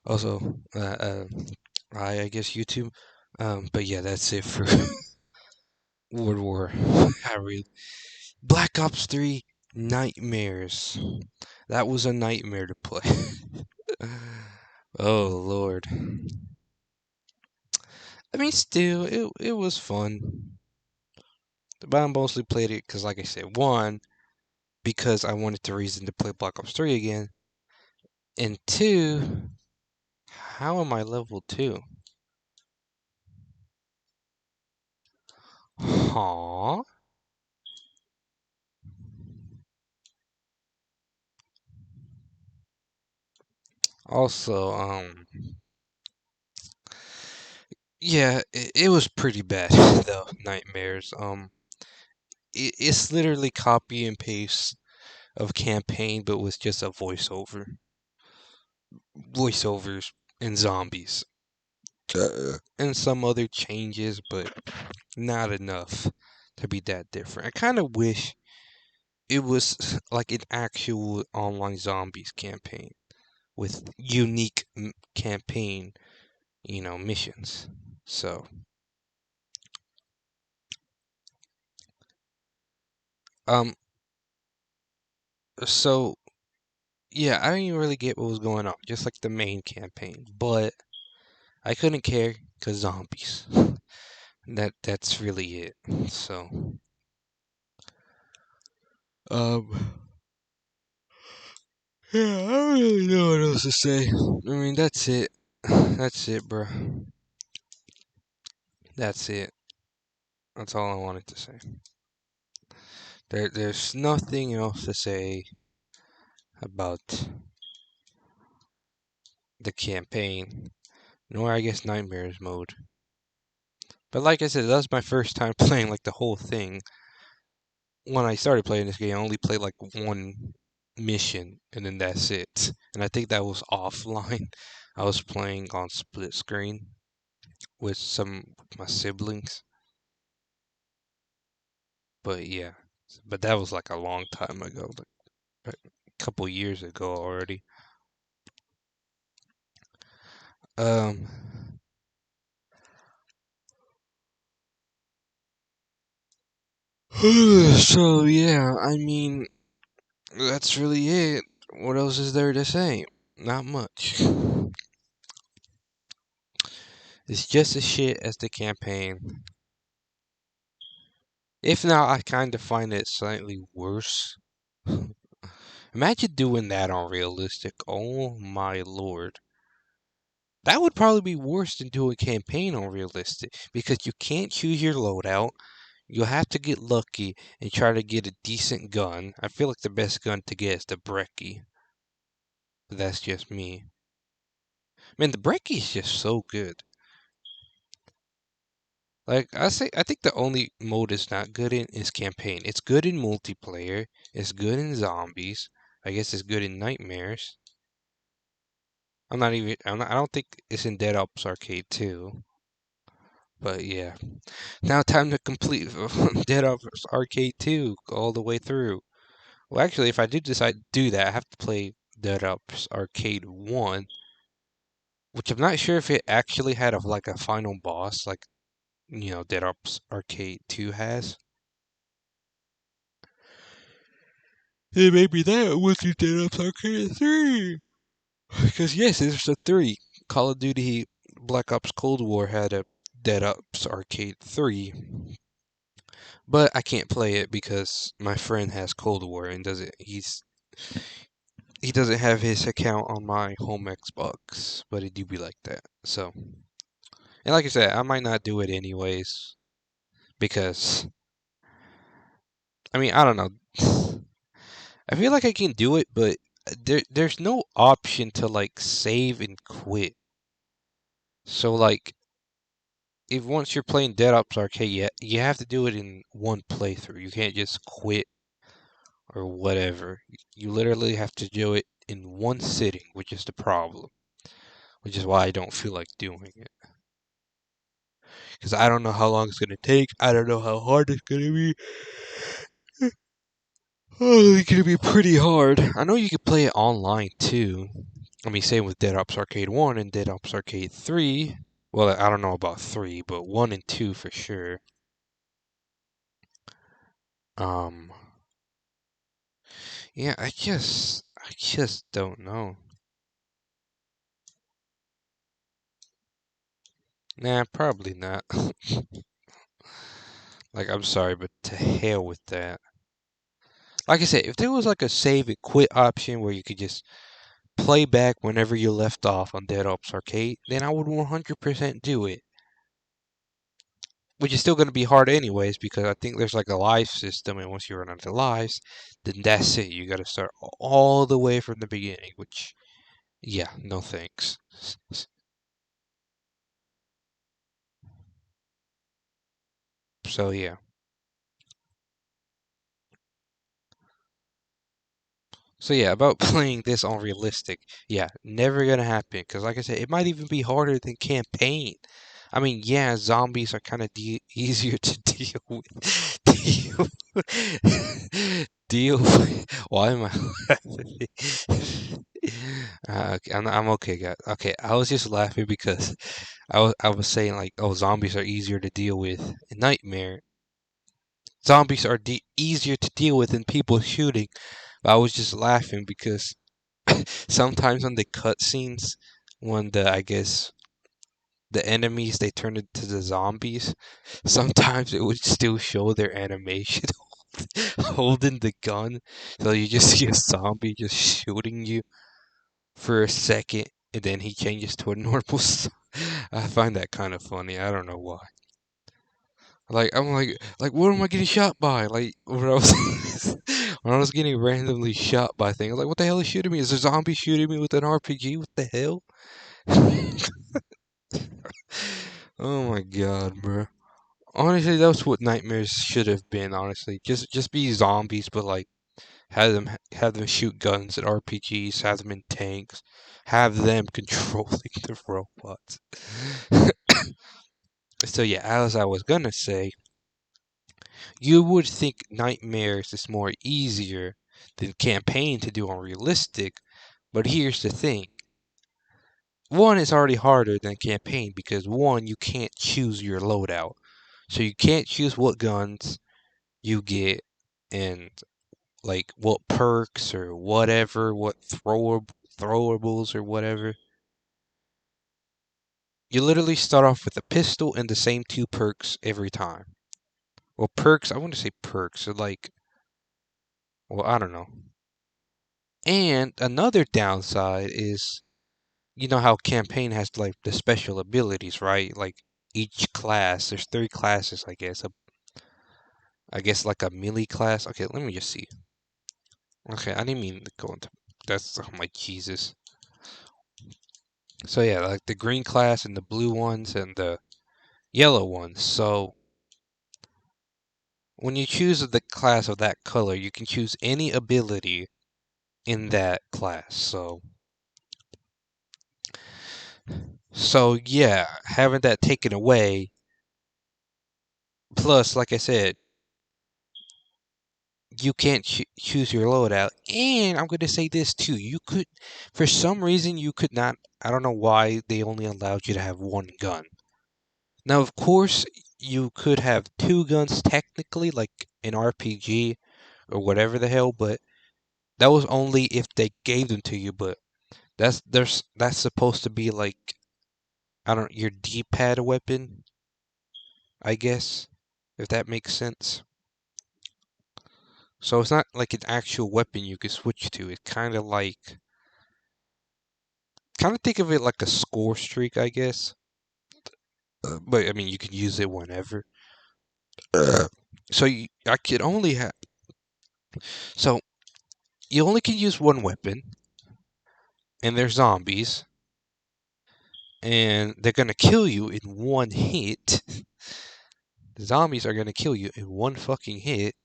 Also, I guess YouTube. But yeah, that's it for World War. I really Black Ops 3 Nightmares. That was a nightmare to play. Oh Lord. I mean, still, it was fun. But I mostly played it because, like I said, one, because I wanted the reason to play Black Ops 3 again, and two, how am I level 2? Huh? Also, yeah, it was pretty bad, though, Nightmares. It's literally copy and paste of campaign, but with just a voiceovers, and zombies, and some other changes, but not enough to be that different. I kind of wish it was like an actual online zombies campaign with unique campaign, missions. So, um, so yeah, I didn't even really get what was going on, just like the main campaign, but I couldn't care because zombies. That's really it. So, um, yeah, I don't really know what else to say. I mean, that's it. That's it, bro. That's it. That's all I wanted to say. There's nothing else to say about the campaign, nor I guess Nightmares mode. But like I said, that was my first time playing like the whole thing. When I started playing this game, I only played like one mission, and then that's it. And I think that was offline. I was playing on split screen with my siblings. But yeah, but that was like a long time ago, like a couple years ago already. Um, so yeah, I mean, that's really it. What else is there to say? Not much. It's just as shit as the campaign. If not, I kind of find it slightly worse. Imagine doing that on realistic. Oh my lord. That would probably be worse than doing campaign on realistic because you can't choose your loadout. You'll have to get lucky and try to get a decent gun. I feel like the best gun to get is the Brecci. But that's just me. Man, the Brecci is just so good. Like I think the only mode it's not good in is campaign. It's good in multiplayer. It's good in zombies. I guess it's good in nightmares. I don't think it's in Dead Ops Arcade 2. But yeah. Now time to complete Dead Ops Arcade 2 all the way through. Well, actually, if I do decide to do that, I have to play Dead Ops Arcade 1, which I'm not sure if it actually had like a final boss like, Dead Ops Arcade 2 has. Yeah, maybe that was in Dead Ops Arcade 3. Because yes, there's a 3. Call of Duty Black Ops Cold War had a Dead Ops Arcade 3. But I can't play it because my friend has Cold War and he doesn't have his account on my home Xbox, but it do be like that. So, and like I said, I might not do it anyways because I mean, I don't know. I feel like I can do it, but there's no option to like save and quit. So like if once you're playing Dead Ops Arcade, you have to do it in one playthrough. You can't just quit or whatever. You literally have to do it in one sitting, which is the problem. Which is why I don't feel like doing it. Because I don't know how long it's going to take. I don't know how hard it's going to be. Oh, it's gonna be pretty hard. I know you can play it online too. I mean, same with Dead Ops Arcade 1 and Dead Ops Arcade 3. Well, I don't know about 3, but 1 and 2 for sure. Um, yeah, I just don't know. Nah, probably not. Like, I'm sorry, but to hell with that. Like I said, if there was like a save and quit option where you could just play back whenever you left off on Dead Ops Arcade, then I would 100% do it. Which is still going to be hard anyways, because I think there's like a live system, and once you run out of lives, then that's it. You got to start all the way from the beginning, which, yeah, no thanks. So, yeah. So yeah, about playing this on realistic, yeah, never gonna happen. Cause like I said, it might even be harder than campaign. I mean, yeah, zombies are kind of easier to deal with. Deal with. Why am I laughing? Okay, I'm okay, guys. Okay, I was just laughing because I was saying like, oh, zombies are easier to deal with in Nightmare. Zombies are easier to deal with than people shooting. I was just laughing because sometimes on the cutscenes, when I guess the enemies they turn into the zombies, sometimes it would still show their animation holding the gun, so you just see a zombie just shooting you for a second, and then he changes to a normal. I find that kind of funny. I don't know why. Like I'm like what am I getting shot by? Like when I was when I was getting randomly shot by things, like what the hell is shooting me? Is a zombie shooting me with an RPG? What the hell? Oh my god, bro. Honestly, that's what nightmares should have been. Honestly, just be zombies, but like have them shoot guns at RPGs, have them in tanks, have them controlling the robots. So yeah, as I was gonna say, you would think nightmares is more easier than campaign to do on realistic, but here's the thing. One is already harder than campaign because one, you can't choose your loadout. So you can't choose what guns you get and like what perks or whatever, what throwables or whatever. You literally start off with a pistol and the same two perks every time. Well, perks, I want to say perks, so like, well, I don't know. And another downside is, you know how campaign has like the special abilities, right? Like each class, there's 3 classes, I guess. I guess like a melee class. Okay, let me just see. Okay, I didn't mean to go into. That's oh my Jesus. So yeah, like the green class and the blue ones and the yellow ones. So when you choose the class of that color, you can choose any ability in that class. So yeah, having that taken away, plus like I said, you can't choose your loadout. And I'm going to say this too. You could for some reason you could not, I don't know why they only allowed you to have one gun. Now, of course, you could have 2 guns technically, like an RPG or whatever the hell, but that was only if they gave them to you. But that's supposed to be like, I don't, your D-pad weapon, I guess, if that makes sense. So it's not like an actual weapon you can switch to. It's kind of think of it like a score streak, I guess. But I mean, you can use it whenever. So I could only have. So you only can use one weapon, and they're zombies, and they're gonna kill you in one hit. The zombies are gonna kill you in one fucking hit,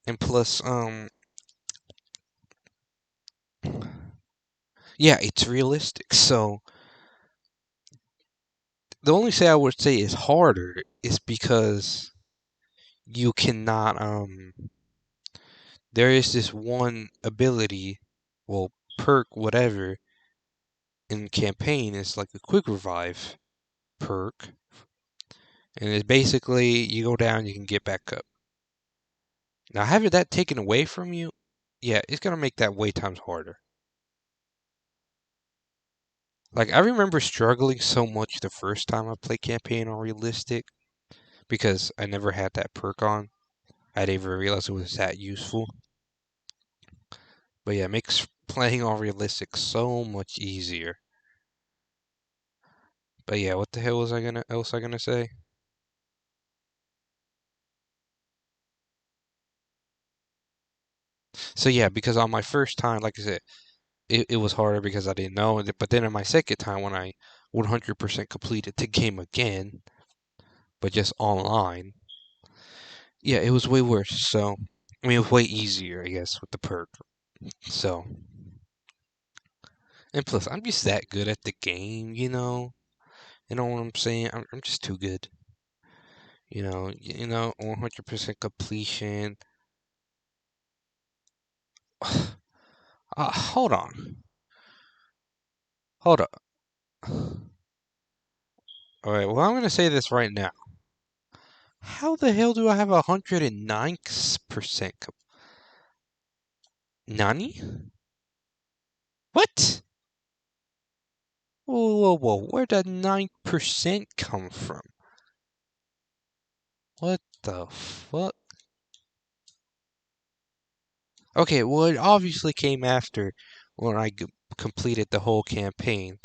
and plus, yeah, it's realistic. So the only say I would say is harder is because you cannot there is this one ability, well, perk, whatever, in campaign. It's like a quick revive perk. And it's basically, you go down, you can get back up. Now, having that taken away from you, yeah, it's going to make that way times harder. Like, I remember struggling so much the first time I played campaign on realistic because I never had that perk on. I didn't even realize it was that useful. But yeah, it makes playing on realistic so much easier. But yeah, what the hell was I gonna say? So yeah, because on my first time, like I said, it was harder because I didn't know. But then on my second time, when I 100% completed the game again, but just online, yeah, it was way worse. So, I mean, it was way easier, I guess, with the perk. So, and plus, I'm just that good at the game, you know? You know what I'm saying? I'm just too good. 100% completion. Hold on. Hold up. Alright, well, I'm gonna say this right now. How the hell do I have 109%? Nani? What? Whoa, whoa, whoa. Where'd that 9% come from? What the fuck? Okay, well, it obviously came after when I completed the whole campaign.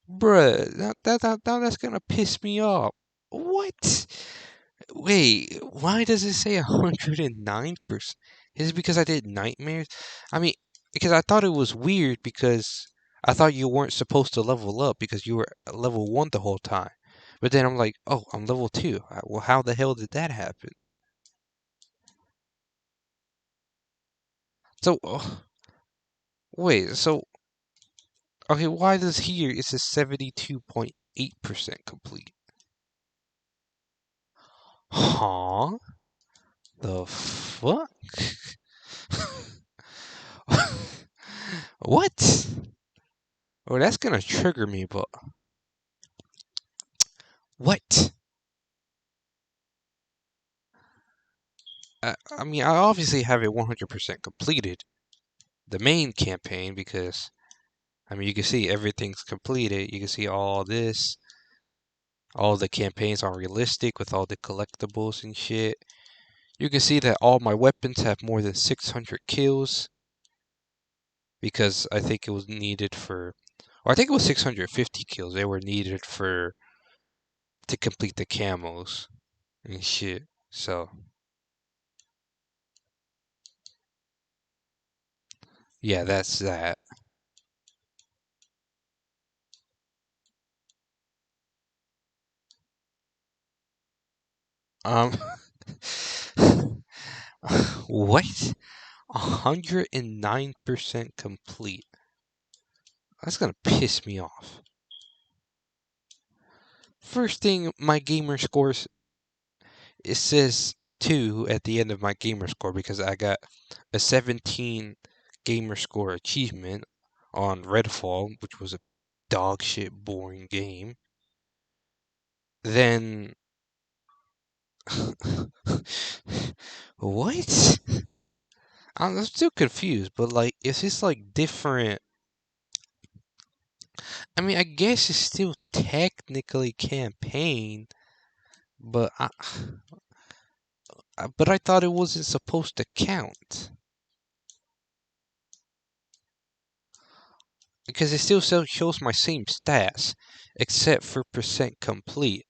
Bruh, that's gonna piss me off. What? Wait, why does it say 109%? Is it because I did nightmares? I mean, because I thought it was weird because I thought you weren't supposed to level up because you were level 1 the whole time. But then I'm like, oh, I'm level 2. Well, how the hell did that happen? So, wait, so, okay, why does here it says 72.8% complete? Huh? The fuck? What? Well, that's gonna trigger me, but what? I mean, I obviously have it 100% completed, the main campaign, because, I mean, you can see everything's completed. You can see all this, all the campaigns are realistic with all the collectibles and shit. You can see that all my weapons have more than 600 kills, because I think it was needed or I think it was 650 kills. They were needed to complete the camos and shit. So, yeah, that's that. Um, what? 109% complete. That's gonna piss me off. First thing, my gamer scores, it says 2 at the end of my gamer score because I got a 17 gamer score achievement on Redfall, which was a dog shit boring game. Then what? I'm still confused, but like, is this like different? I mean, I guess it's still technically campaign, but I thought it wasn't supposed to count because it still shows my same stats except for percent complete.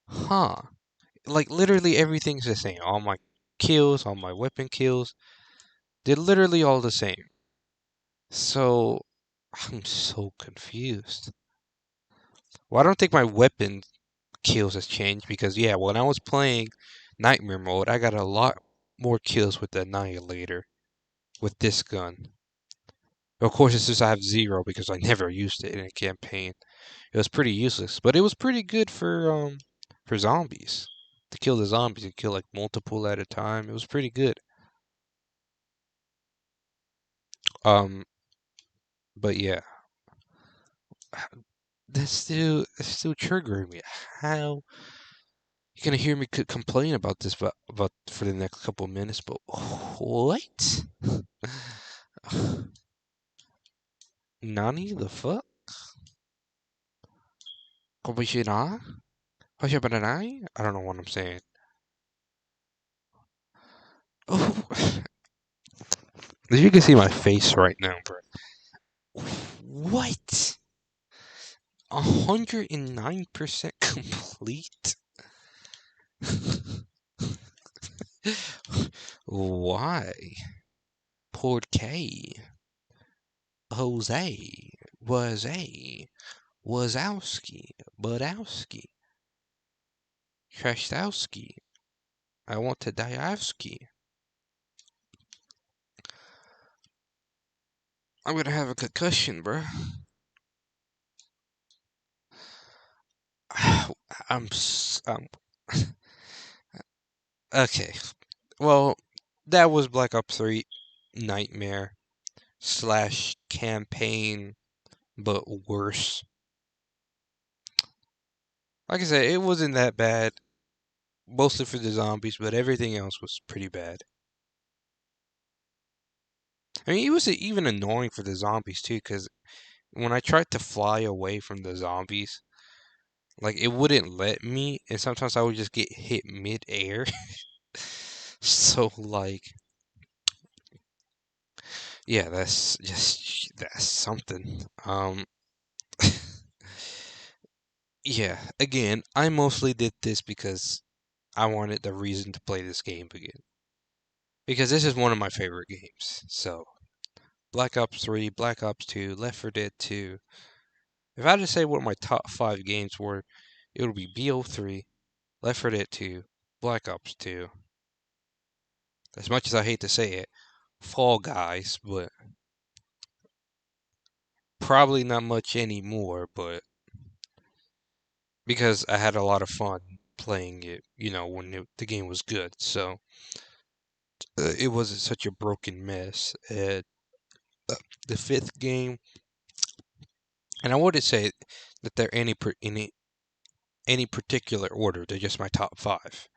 Huh? Like literally everything's the same. All my kills, all my weapon kills, they're literally all the same. So I'm so confused. Well, I don't think my weapon kills has changed because yeah, when I was playing Nightmare mode, I got a lot more kills with the Annihilator with this gun. Of course, it's just I have 0 because I never used it in a campaign. It was pretty useless, but it was pretty good for zombies. To kill the zombies, you kill like multiple at a time. It was pretty good. But yeah, that's still triggering me. How you're gonna hear me complain about this about for the next couple minutes? But what? Nani the fuck? Komishina? Hoshibanai? I don't know what I'm saying. Oh, as you can see my face right now, bro. What? 109% complete? Why? Por qué? Jose, Wazowski, Budowski, Trastowski. I want to Diowski. I'm gonna have a concussion, bro. I'm okay. Well, that was Black Ops 3 Nightmare slash campaign, but worse. Like I said, it wasn't that bad, mostly for the zombies, but everything else was pretty bad. I mean, it was even annoying for the zombies too, because when I tried to fly away from the zombies, like it wouldn't let me, and sometimes I would just get hit mid-air. So like, yeah, that's something. Yeah, again, I mostly did this because I wanted the reason to play this game again. Because this is one of my favorite games. So, Black Ops 3, Black Ops 2, Left 4 Dead 2. If I had to say what my top 5 games were, it would be BO3, Left 4 Dead 2, Black Ops 2. As much as I hate to say it, Fall Guys, but probably not much anymore, but because I had a lot of fun playing it, when the game was good. So, it wasn't such a broken mess. The fifth game, and I wouldn't say that they're any particular order. They're just my top 5.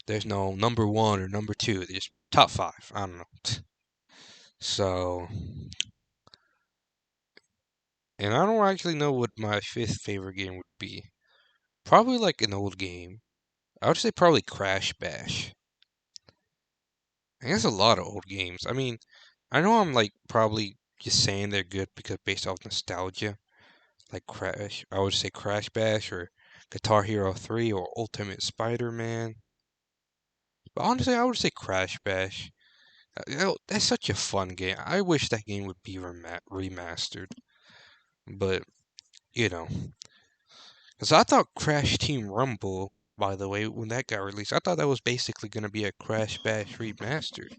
There's no number 1 or number 2. They're just top 5. I don't know. So, and I don't actually know what my fifth favorite game would be. Probably like an old game. I would say probably Crash Bash. I guess a lot of old games. I mean, I know I'm like probably just saying they're good because based off nostalgia. Like Crash, I would say Crash Bash or Guitar Hero 3 or Ultimate Spider-Man. But honestly, I would say Crash Bash. That's such a fun game. I wish that game would be remastered. But, you know, because I thought Crash Team Rumble, by the way, when that got released, I thought that was basically going to be a Crash Bash remastered.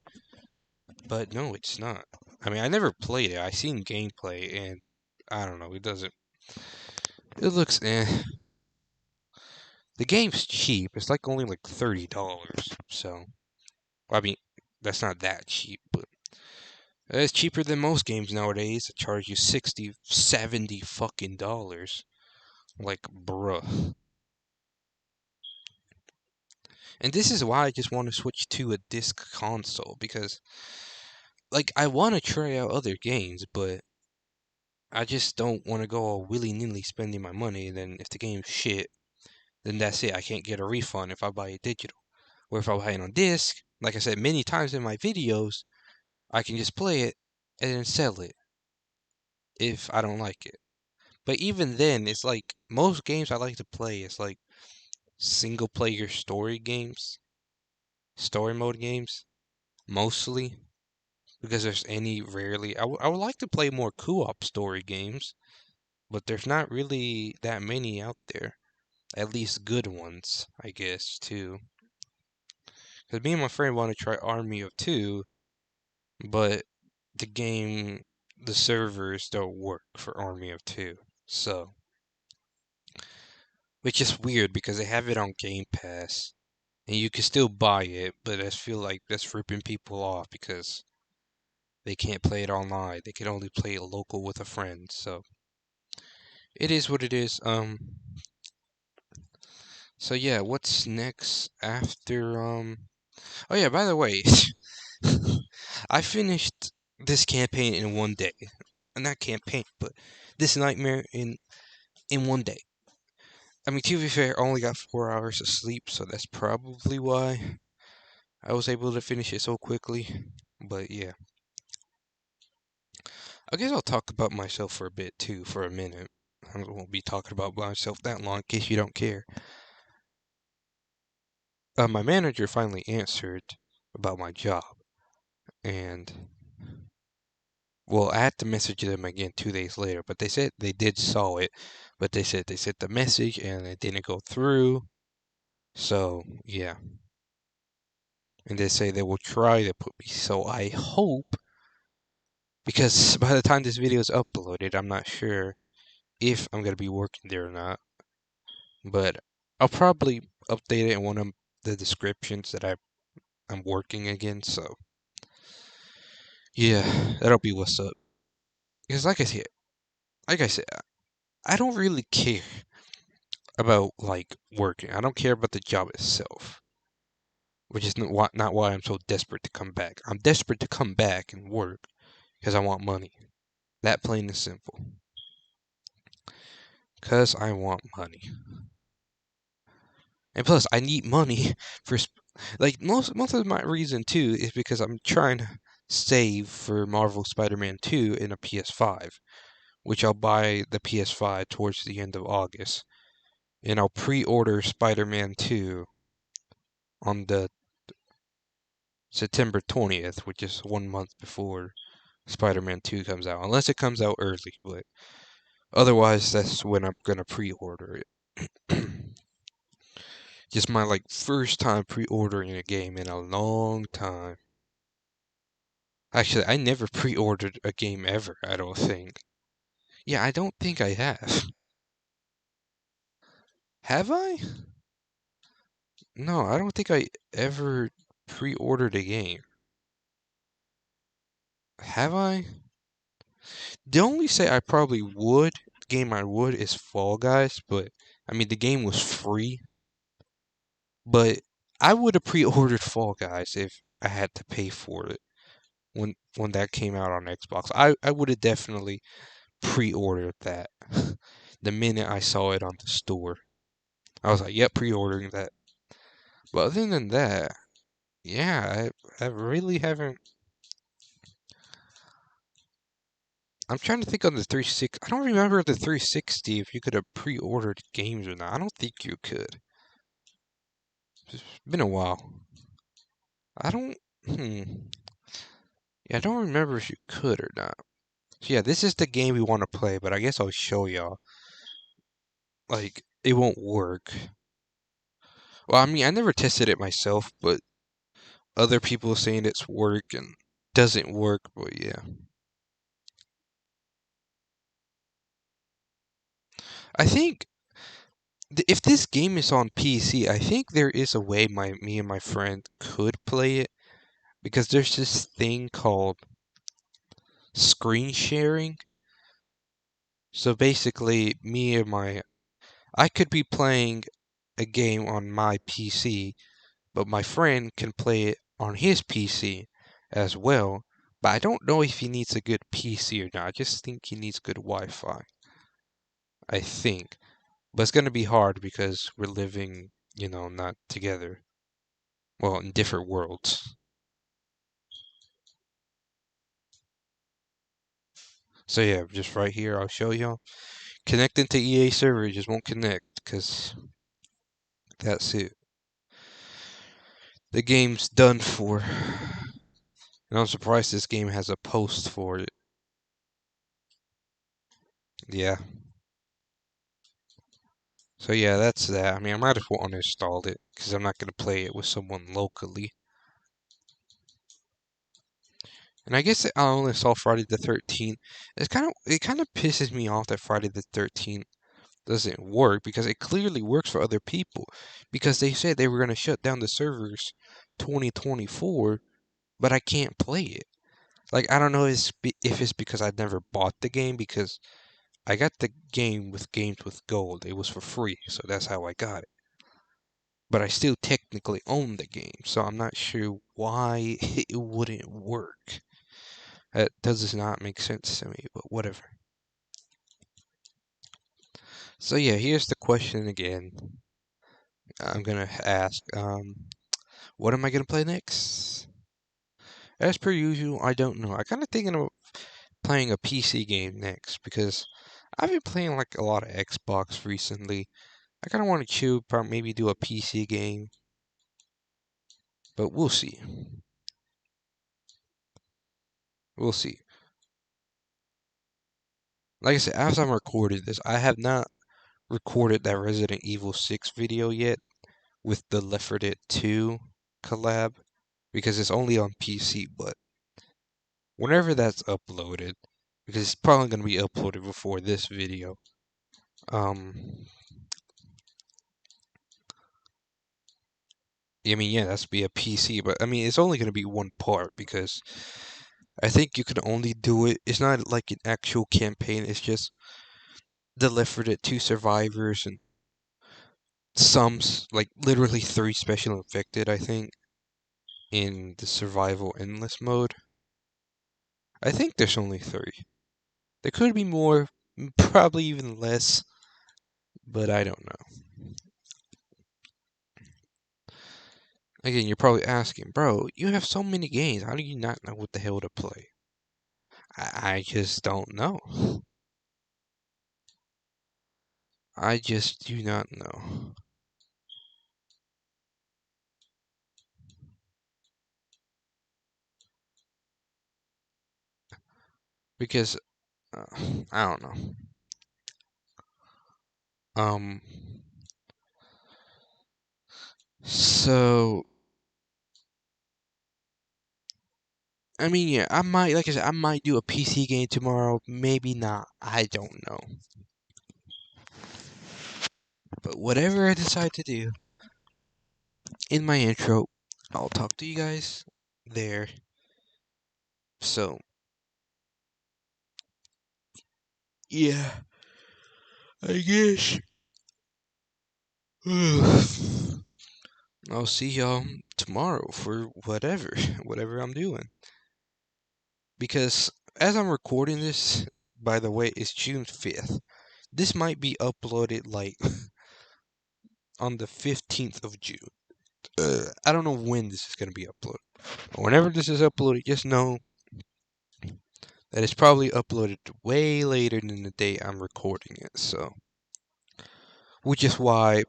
But no, it's not. I mean, I never played it. I seen gameplay, and I don't know. It looks eh. The game's cheap. It's like only like $30. So, I mean, that's not that cheap, but it's cheaper than most games nowadays that charge you 60, 70 fucking dollars. Like, bruh. And this is why I just want to switch to a disc console because, like, I want to try out other games, but I just don't want to go all willy nilly spending my money. And then if the game's shit, then that's it. I can't get a refund if I buy it digital. Or if I buy it on disc, like I said many times in my videos, I can just play it and then sell it if I don't like it. But even then, it's like most games I like to play, it's like single player story games, story mode games, mostly. Because there's any rarely. I would like to play more co op story games, but there's not really that many out there. At least good ones, I guess, too. Because me and my friend want to try Army of Two, but the servers don't work for Army of Two. So, which is weird because they have it on Game Pass and you can still buy it, but I feel like that's ripping people off because they can't play it online. They can only play it local with a friend. So it is what it is. So yeah, what's next after Oh yeah, by the way, I finished this campaign in one day. Not campaign, but this nightmare in one day. I mean, to be fair, I only got 4 hours of sleep, so that's probably why I was able to finish it so quickly. But yeah, I guess I'll talk about myself for a bit too, for a minute. I won't be talking about myself that long, in case you don't care. My manager finally answered about my job, and well, I had to message them again 2 days later, but they said they did saw it, but they said they sent the message and it didn't go through. So yeah, and they say they will try to put me. So I hope, because by the time this video is uploaded, I'm not sure if I'm gonna be working there or not. But I'll probably update it in one of the descriptions that I'm working again. So yeah, that'll be what's up. Because like I said, I don't really care about like working. I don't care about the job itself, which is not why I'm so desperate to come back. I'm desperate to come back and work because I want money. That plain and simple. Because I want money. And plus, I need money for like most of my reason too is because I'm trying to save for Marvel Spider-Man 2 in a PS5, which I'll buy the PS5 towards the end of August, and I'll pre-order Spider-Man 2 on the September 20th, which is 1 month before Spider-Man 2 comes out, unless it comes out early, but otherwise that's when I'm gonna pre-order it. Just my like first time pre-ordering a game in a long time. Actually, I never pre-ordered a game ever, I don't think. Yeah, I don't think I have. Have I? No, I don't think I ever pre-ordered a game. Have I? The only say I probably would, game I would, is Fall Guys, but I mean the game was free. But I would have pre-ordered Fall Guys if I had to pay for it when that came out on Xbox. I would have definitely pre-ordered that the minute I saw it on the store. I was like, yep, pre-ordering that. But other than that, yeah, I really haven't. I'm trying to think on the 360. I don't remember the 360 if you could have pre-ordered games or not. I don't think you could. It's been a while. I don't. Yeah, I don't remember if you could or not. So yeah, this is the game we want to play, but I guess I'll show y'all. Like, it won't work. Well, I mean, I never tested it myself, but other people saying it's work and doesn't work, but yeah. I think if this game is on PC, I think there is a way me and my friend could play it because there's this thing called screen sharing. So basically, I could be playing a game on my PC, but my friend can play it on his PC as well. But I don't know if he needs a good PC or not. I just think he needs good Wi-Fi. I think. But it's going to be hard because we're living, not together. Well, in different worlds. So yeah, just right here, I'll show y'all. Connecting to EA server just won't connect because that's it. The game's done for. And I'm surprised this game has a post for it. Yeah. So yeah, that's that. I mean, I might as well uninstall it because I'm not going to play it with someone locally. And I guess I only saw Friday the 13th. It kind of pisses me off that Friday the 13th doesn't work because it clearly works for other people because they said they were going to shut down the servers 2024, but I can't play it. Like, I don't know if it's because I never bought the game, because I got the game with Games with Gold. It was for free, so that's how I got it. But I still technically own the game, so I'm not sure why it wouldn't work. That does not make sense to me, but whatever. So yeah, here's the question again. I'm gonna ask, what am I gonna play next? As per usual, I don't know. I kind of thinking of playing a PC game next, because I've been playing like a lot of Xbox recently. I kind of want to chill, probably maybe do a PC game, but we'll see. We'll see. Like I said, as I'm recording this, I have not recorded that Resident Evil 6 video yet with the Left 4 Dead 2 collab, because it's only on PC, but whenever that's uploaded, because it's probably going to be uploaded before this video, um, I mean, yeah, that's be a PC, but I mean, it's only going to be one part, because I think you can only do it, it's not like an actual campaign, it's just the Left 4 Dead 2 survivors and some, like, literally 3 special infected, I think, in the survival endless mode. I think there's only 3. There could be more, probably even less, but I don't know. Again, you're probably asking, bro, you have so many games, how do you not know what the hell to play? I just don't know. I just do not know. Because, uh, I don't know. Um, so, I mean, yeah, I might, like I said, I might do a PC game tomorrow, maybe not, I don't know. But whatever I decide to do, in my intro, I'll talk to you guys there. So, yeah, I guess. I'll see y'all tomorrow for whatever I'm doing. Because as I'm recording this, by the way, it's June 5th. This might be uploaded like on the 15th of June. I don't know when this is going to be uploaded. But whenever this is uploaded, just know that it's probably uploaded way later than the day I'm recording it. So, which is why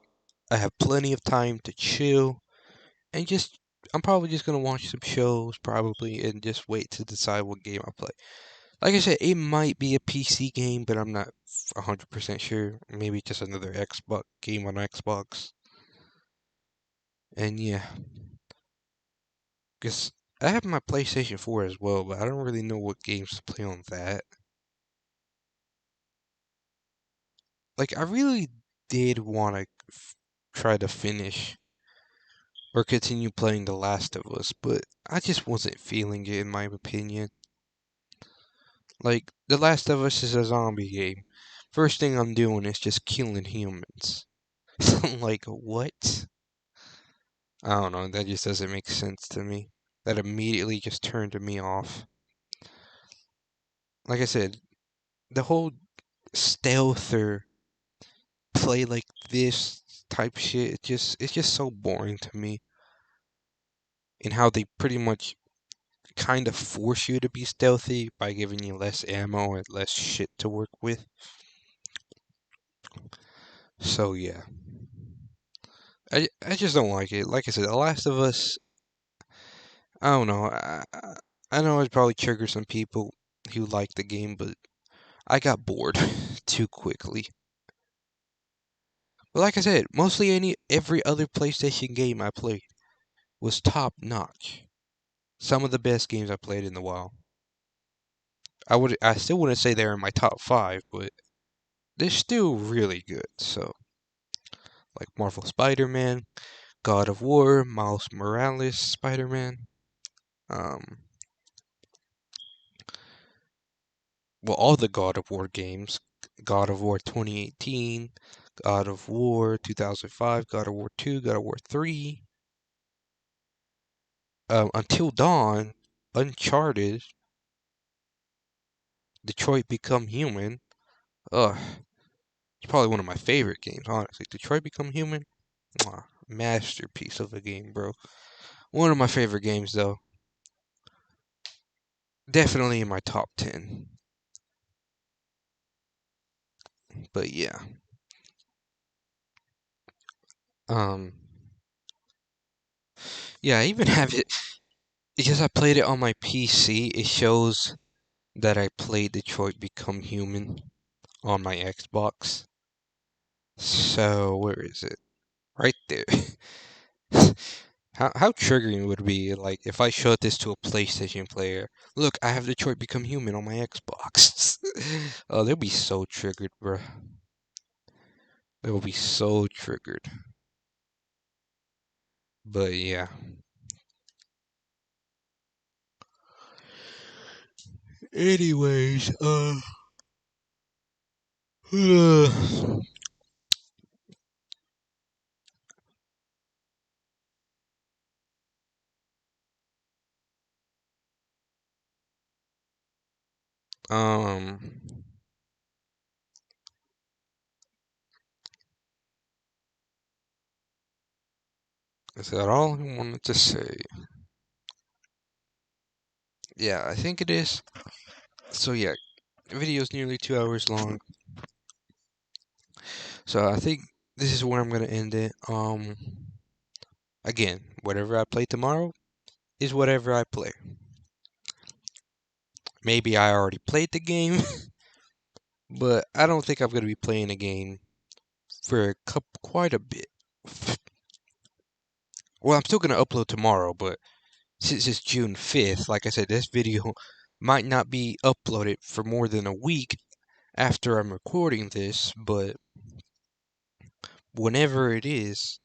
I have plenty of time to chill and just I'm probably just gonna watch some shows probably and just wait to decide what game I play. Like I said, it might be a PC game, but I'm not 100% sure. Maybe just another Xbox game on Xbox. And yeah, because I have my PlayStation 4 as well, but I don't really know what games to play on that. Like, I really did want to try to finish or continue playing The Last of Us, but I just wasn't feeling it in my opinion. Like, The Last of Us is a zombie game. First thing I'm doing is just killing humans. So I'm like, what? I don't know, that just doesn't make sense to me. That immediately just turned me off. Like I said, the whole stealth or play like this type shit, it's just so boring to me. And how they pretty much kind of force you to be stealthy by giving you less ammo and less shit to work with. So yeah. I just don't like it. Like I said, The Last of Us, I don't know. I know it probably triggers some people who like the game, but I got bored too quickly. But like I said, mostly every other PlayStation game I played was top notch. Some of the best games I played in a while. I still wouldn't say they're in my top 5, but they're still really good. So, like Marvel Spider-Man, God of War, Miles Morales Spider-Man, um, well, all the God of War games, God of War 2018, God of War 2005, God of War 2, God of War 3, Until Dawn, Uncharted, Detroit Become Human. Ugh, it's probably one of my favorite games, honestly. Detroit Become Human, mwah, masterpiece of a game, bro. One of my favorite games, though. Definitely in my top 10. But yeah. Um, yeah, I even have it because I played it on my PC. It shows that I played Detroit Become Human on my Xbox. So where is it? Right there. How triggering would it be like if I showed this to a PlayStation player? Look, I have Detroit Become Human on my Xbox. Oh, they'll be so triggered, bro. They will be so triggered. But yeah. Anyways, um, is that all I wanted to say? Yeah, I think it is. So yeah, the video is nearly 2 hours long. So I think this is where I'm gonna end it. Again, whatever I play tomorrow is whatever I play. Maybe I already played the game, but I don't think I'm gonna be playing the game for quite a bit. Well, I'm still gonna upload tomorrow, but since it's June 5th, like I said, this video might not be uploaded for more than a week after I'm recording this, but whenever it is,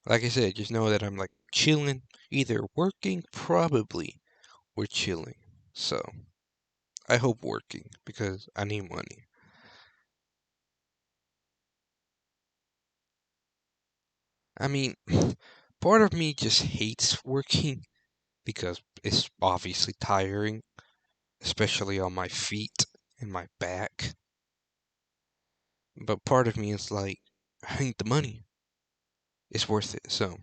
like I said, just know that I'm like chilling, either working, probably, or chilling. So, I hope working because I need money. I mean, part of me just hates working because it's obviously tiring, especially on my feet and my back. But part of me is like, I need the money. It's worth it. So,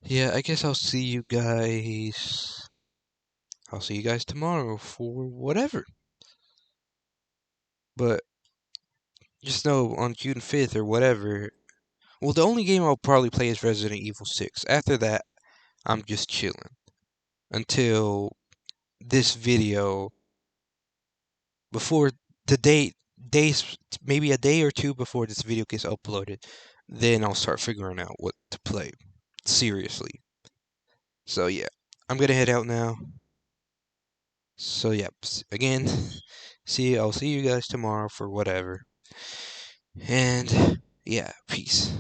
yeah, I guess I'll see you guys. I'll see you guys tomorrow for whatever. But just know on June 5th or whatever. Well, the only game I'll probably play is Resident Evil 6. After that, I'm just chilling until this video before the days maybe a day or two before this video gets uploaded, then I'll start figuring out what to play seriously. So yeah, I'm gonna head out now. So yeah, again, I'll see you guys tomorrow for whatever. And yeah, peace.